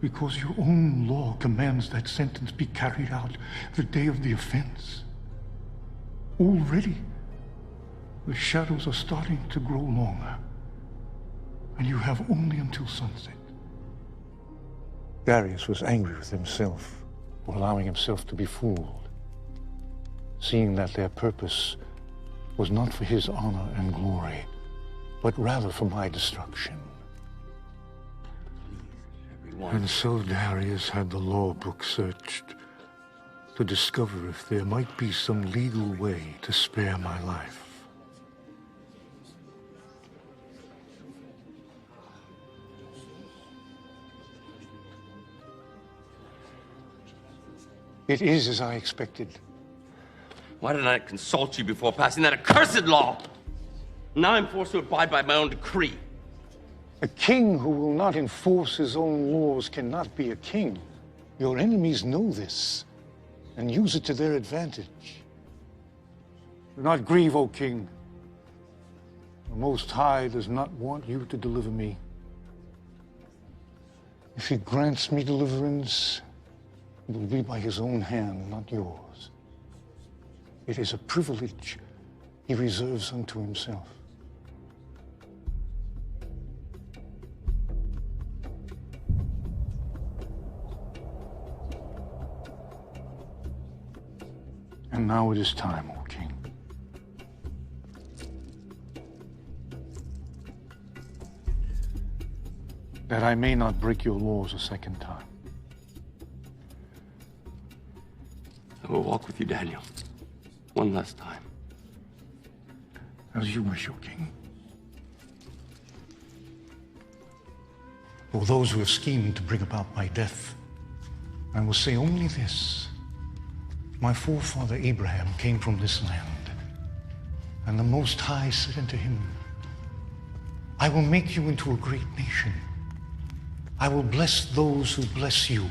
Because your own law commands that sentence be carried out the day of the offense. Already, the shadows are starting to grow longer, and you have only until sunset. Darius was angry with himself for allowing himself to be fooled, seeing that their purpose was not for his honor and glory, but rather for my destruction. And so Darius had the law book searched to discover if there might be some legal way to spare my life. It is as I expected. Why didn't I consult you before passing that accursed law? Now I'm forced to abide by my own decree. A king who will not enforce his own laws cannot be a king. Your enemies know this. and use it to their advantage. Do not grieve, O king. The Most High does not want you to deliver me. If he grants me deliverance, it will be by his own hand, not yours. It is a privilege he reserves unto himself. And now it is time, O king. That I may not break your laws a second time. I will walk with you, Daniel. One last time. As you wish, O king. For those who have schemed to bring about my death, I will say only this. My forefather Abraham came from this land, and the Most High said unto him, I will make you into a great nation. I will bless those who bless you,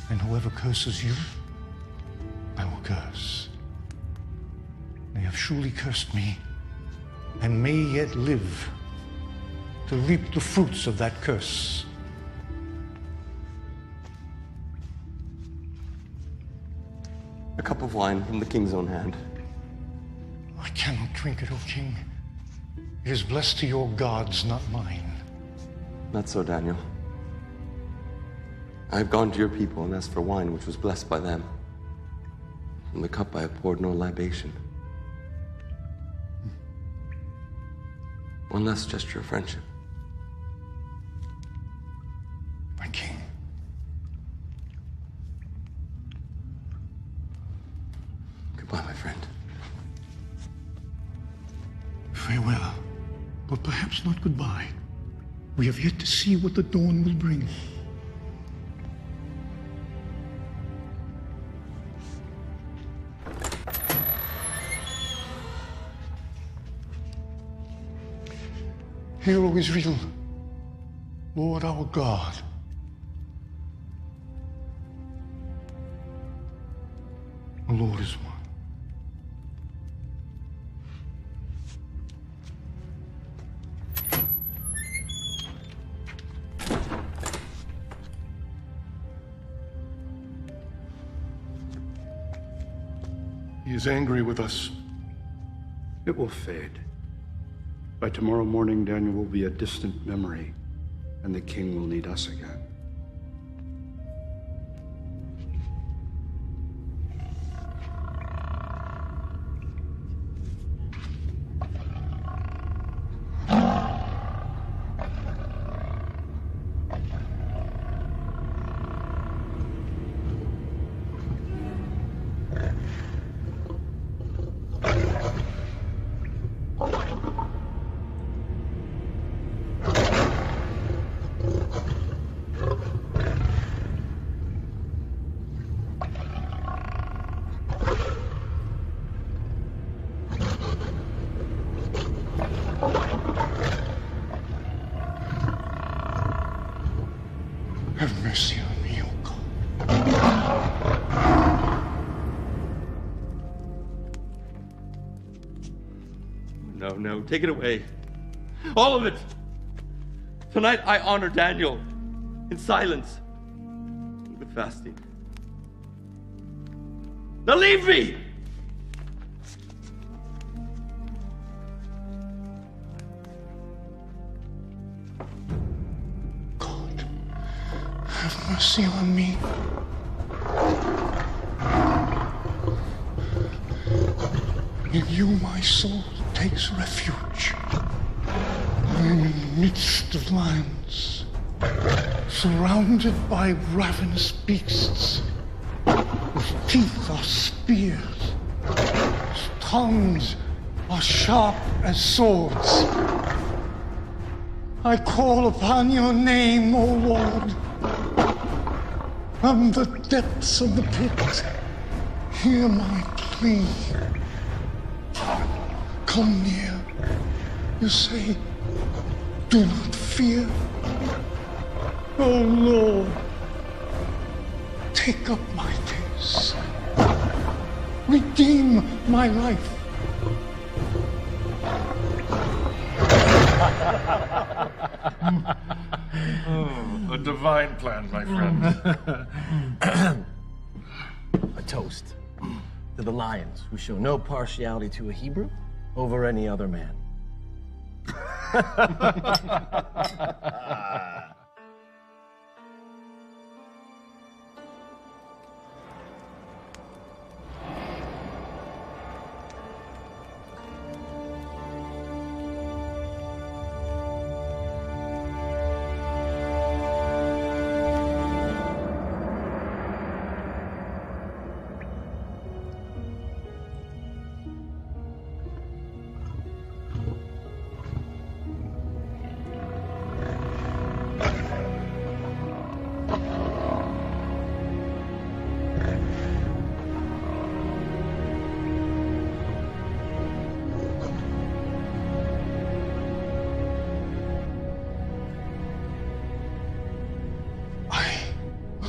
and whoever curses you, I will curse. They have surely cursed me, and may yet live to reap the fruits of that curse. A cup of wine from the king's own hand. I cannot drink it, O king. It is blessed to your gods, not mine. Not so, Daniel. I have gone to your people and asked for wine which was blessed by them. From the cup I have poured no libation. One last gesture of friendship. My king. Goodbye, my friend. Farewell, but perhaps not goodbye. We have yet to see what the dawn will bring. Hear, O Israel, Lord our God. The Lord is one. He is angry with us. It will fade. By tomorrow morning, Daniel will be a distant memory, and the king will need us again. Have mercy on me, O God. No, take it away. All of it. Tonight I honor Daniel in silence, with fasting. Now leave me! Have mercy on me. In you my soul takes refuge. I am in the midst of lions, surrounded by ravenous beasts, whose teeth are spears, whose tongues are sharp as swords. I call upon your name, O Lord. From the depths of the pit, hear my plea. Come near. You say, do not fear. O Lord, take up my case. redeem my life. A divine plan, my friend. A toast to the lions who show no partiality to a Hebrew over any other man.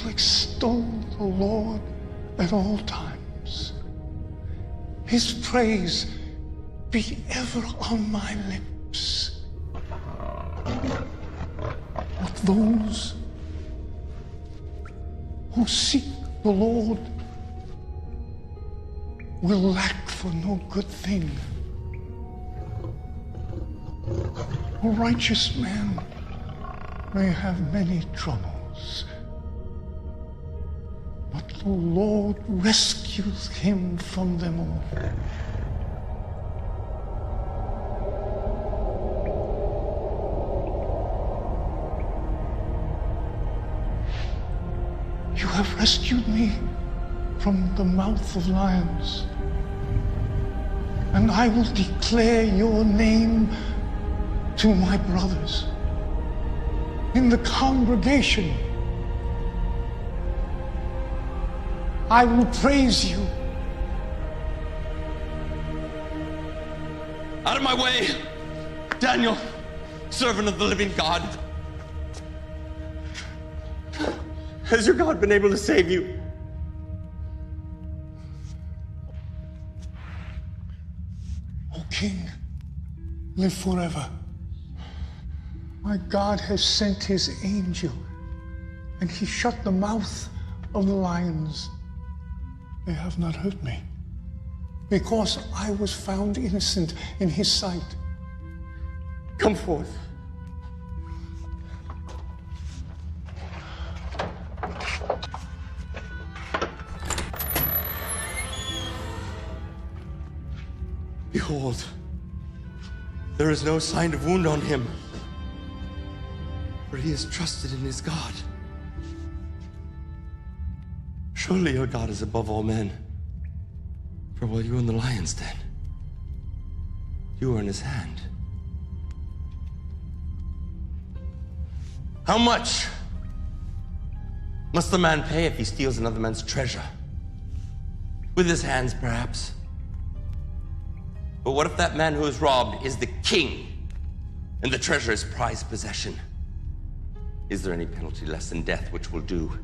Extol the Lord at all times. His praise be ever on my lips. But those who seek the Lord will lack for no good thing. A righteous man may have many troubles, but the Lord rescues him from them all. You have rescued me from the mouth of lions, and I will declare your name to my brothers in the congregation. I will praise you. Out of my way, Daniel, servant of the living God. Has your God been able to save you? O King, live forever. My God has sent his angel, and he shut the mouth of the lions. They have not hurt me, because I was found innocent in his sight. Come forth. Behold, there is no sign of wound on him, for he has trusted in his God. Surely your God is above all men, for while you were in the lion's den, you were in his hand. How much must the man pay if he steals another man's treasure? With his hands, perhaps. But what if that man who is robbed is the king, and the treasure is prized possession? Is there any penalty less than death which will do?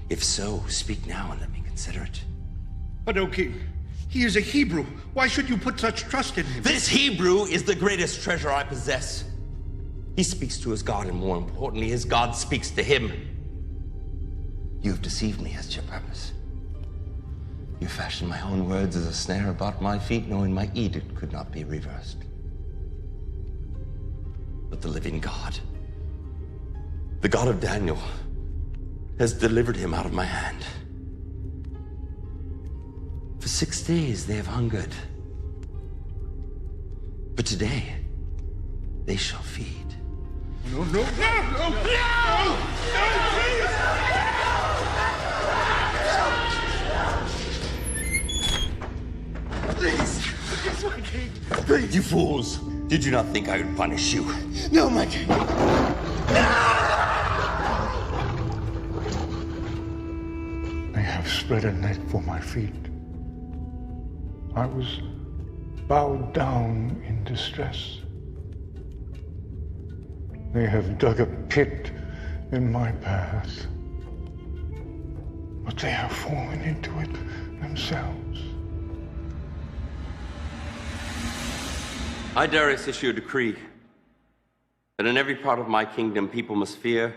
If so, speak now and let me consider it. But, O King, he is a Hebrew. Why should you put such trust in him? This Hebrew is the greatest treasure I possess. He speaks to his God, and more importantly, his God speaks to him. You have deceived me as to your purpose. You fashioned my own words as a snare about my feet, knowing my edict could not be reversed. But the living God, the God of Daniel, has delivered him out of my hand. For 6 days they have hungered, but today they shall feed. No, no, no, no, no, no, please! Please, please, my king, please. You fools, did you not think I would punish you? No, my king. They have spread a net for my feet. I was bowed down in distress. They have dug a pit in my path. but they have fallen into it themselves. I, Darius, issue a decree that in every part of my kingdom people must fear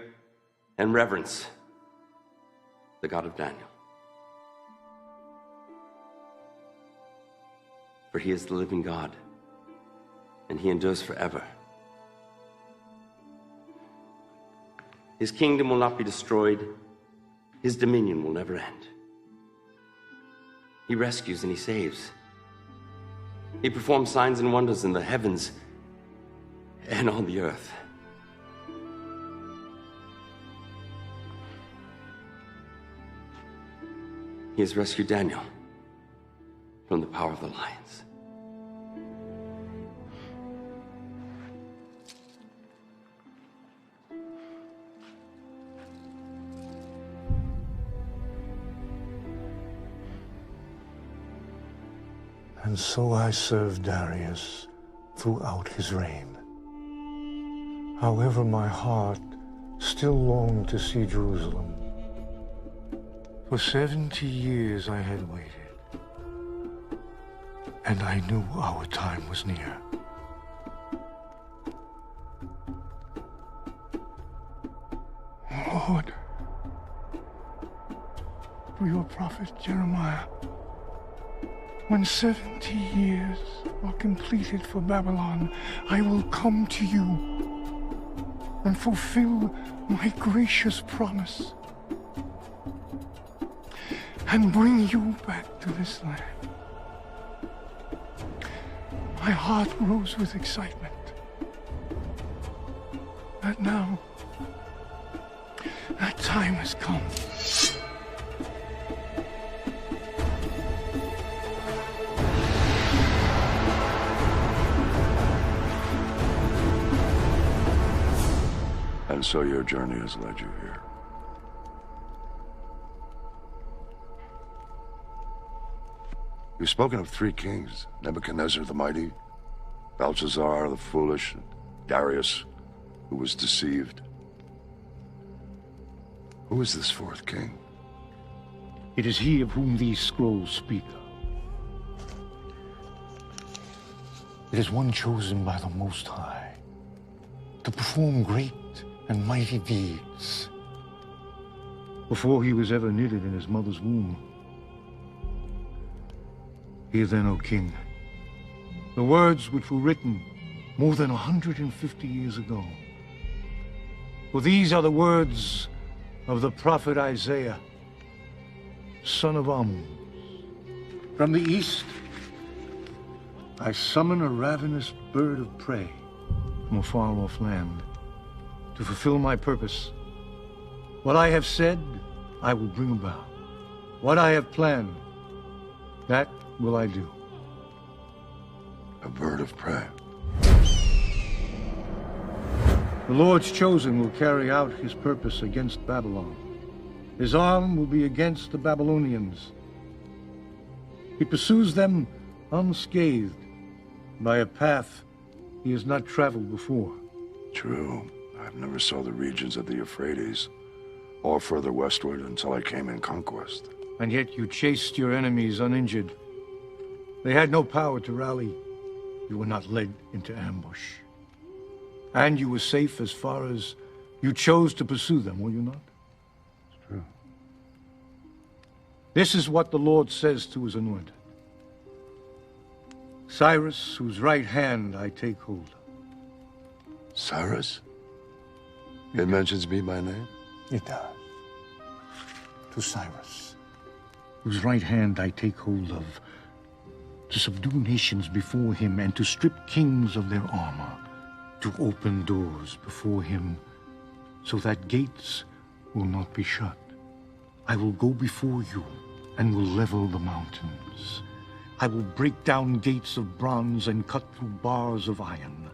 and reverence the God of Daniel. For he is the living God, and he endures forever. His kingdom will not be destroyed. His dominion will never end. He rescues and he saves. He performs signs and wonders in the heavens and on the earth. He has rescued Daniel from the power of the lions. And so I served Darius throughout his reign. However, my heart still longed to see Jerusalem. For 70 years I had waited, and I knew our time was near. Lord, through your prophet Jeremiah, when 70 years are completed for Babylon, I will come to you and fulfill my gracious promise and bring you back to this land. My heart grows with excitement that now that time has come. And so your journey has led you here. You've spoken of 3 kings, Nebuchadnezzar the mighty, Belshazzar the foolish, and Darius, who was deceived. Who is this 4th king? It is he of whom these scrolls speak. It is one chosen by the Most High to perform great and mighty deeds. Before he was ever knitted in his mother's womb. Hear then, O king, the words which were written more than 150 years ago. For these are the words of the prophet Isaiah, son of Amos. From the east, I summon a ravenous bird of prey from a far-off land to fulfill my purpose. What I have said, I will bring about. What I have planned, that will I do. A bird of prey. The Lord's chosen will carry out his purpose against Babylon. His arm will be against the Babylonians. He pursues them unscathed by a path he has not traveled before. True. I've never saw the regions of the Euphrates or further westward until I came in conquest. And yet you chased your enemies uninjured. They had no power to rally. You were not led into ambush. And you were safe as far as you chose to pursue them, were you not? It's true. This is what the Lord says to his anointed. Cyrus, whose right hand I take hold of. Cyrus? It mentions me by name? It does. To Cyrus, whose right hand I take hold of, to subdue nations before him and to strip kings of their armor, to open doors before him so that gates will not be shut. I will go before you and will level the mountains. I will break down gates of bronze and cut through bars of iron.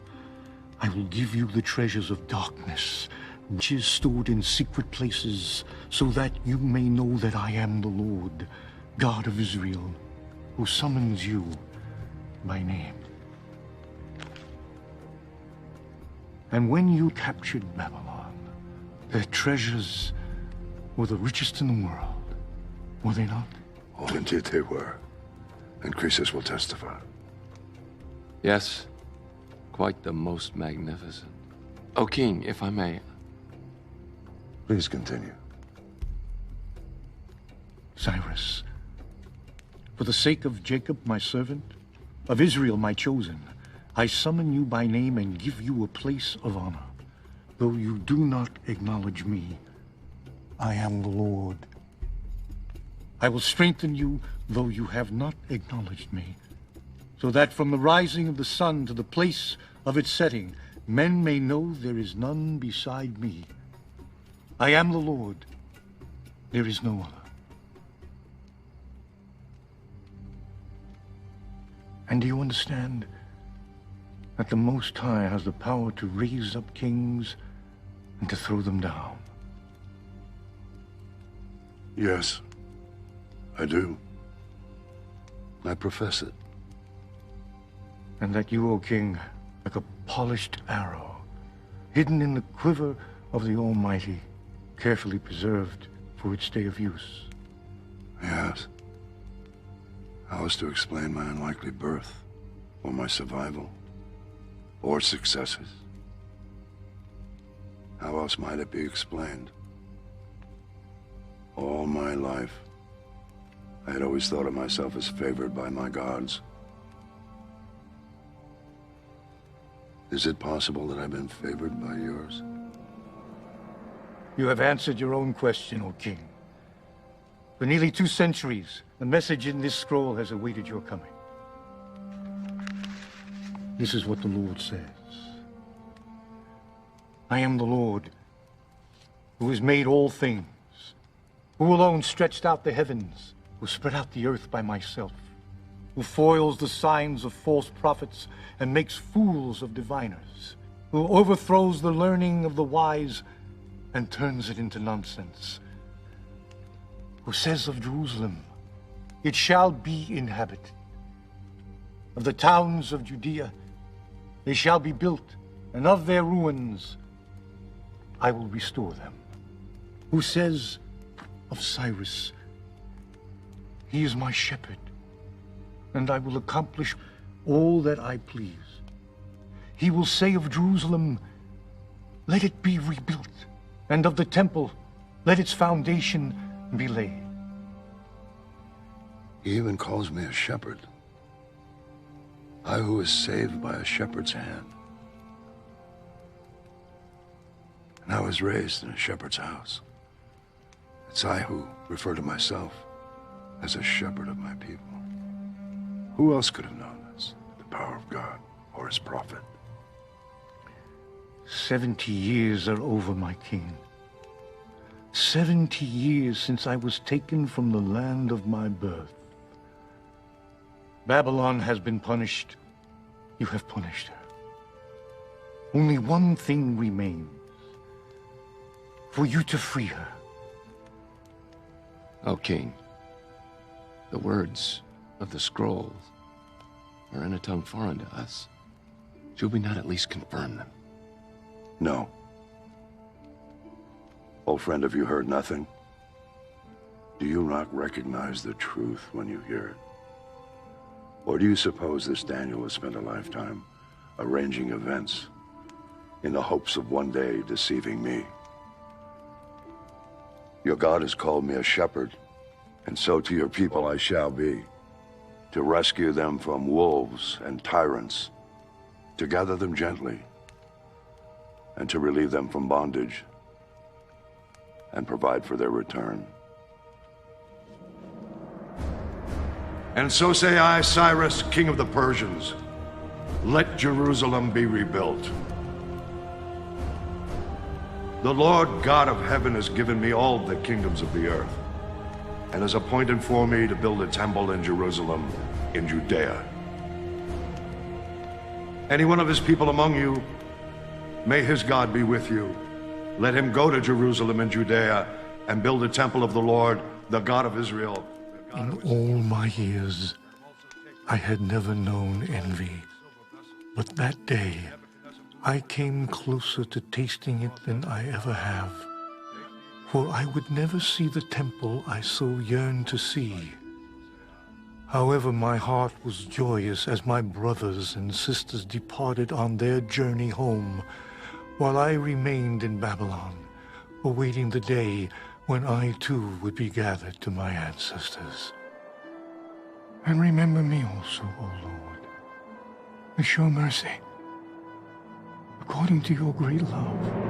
I will give you the treasures of darkness, riches stored in secret places, so that you may know that I am the Lord, God of Israel, who summons you by name. And when you captured Babylon, their treasures were the richest in the world. Were they not? Oh, indeed they were. And Croesus will testify. Yes, quite the most magnificent. O king, if I may. Please continue. Cyrus, for the sake of Jacob, my servant, of Israel, my chosen, I summon you by name and give you a place of honor. Though you do not acknowledge me, I am the Lord. I will strengthen you, though you have not acknowledged me, so that from the rising of the sun to the place of its setting, men may know there is none beside me. I am the Lord. There is no other. And do you understand that the Most High has the power to raise up kings and to throw them down? Yes, I do. I profess it. And that you, O king, like a polished arrow, hidden in the quiver of the Almighty, carefully preserved for its day of use. Yes. How is to explain my unlikely birth, or my survival, or successes? How else might it be explained? All my life, I had always thought of myself as favored by my gods. Is it possible that I've been favored by yours? You have answered your own question, O king. For nearly 2 centuries, the message in this scroll has awaited your coming. This is what the Lord says. I am the Lord, who has made all things, who alone stretched out the heavens, who spread out the earth by myself, who foils the signs of false prophets and makes fools of diviners, who overthrows the learning of the wise and turns it into nonsense, who says of Jerusalem, it shall be inhabited. Of the towns of Judea, they shall be built, and of their ruins I will restore them. Who says of Cyrus, he is my shepherd, and I will accomplish all that I please. He will say of Jerusalem, let it be rebuilt, and of the temple, let its foundation be laid. He even calls me a shepherd. I who was saved by a shepherd's hand. And I was raised in a shepherd's house. It's I who refer to myself as a shepherd of my people. Who else could have known this? The power of God or his prophet? 70 years are over, my king. 70 years since I was taken from the land of my birth. Babylon has been punished. You have punished her. Only one thing remains. For you to free her. O king, the words of the scrolls are in a tongue foreign to us. Should we not at least confirm them? No. Old friend, have you heard nothing? Do you not recognize the truth when you hear it? Or do you suppose this Daniel has spent a lifetime arranging events in the hopes of one day deceiving me? Your God has called me a shepherd, and so to your people I shall be, to rescue them from wolves and tyrants, to gather them gently, and to relieve them from bondage, and provide for their return. And so say I, Cyrus, king of the Persians, let Jerusalem be rebuilt. The Lord God of heaven has given me all the kingdoms of the earth, and has appointed for me to build a temple in Jerusalem, in Judea. Any one of his people among you, may his God be with you. Let him go to Jerusalem in Judea and build a temple of the Lord, the God of Israel. In all my years, I had never known envy. But that day, I came closer to tasting it than I ever have. for I would never see the temple I so yearned to see. However, my heart was joyous as my brothers and sisters departed on their journey home, while I remained in Babylon, awaiting the day when I too would be gathered to my ancestors. And remember me also, O Lord, and show mercy, according to your great love,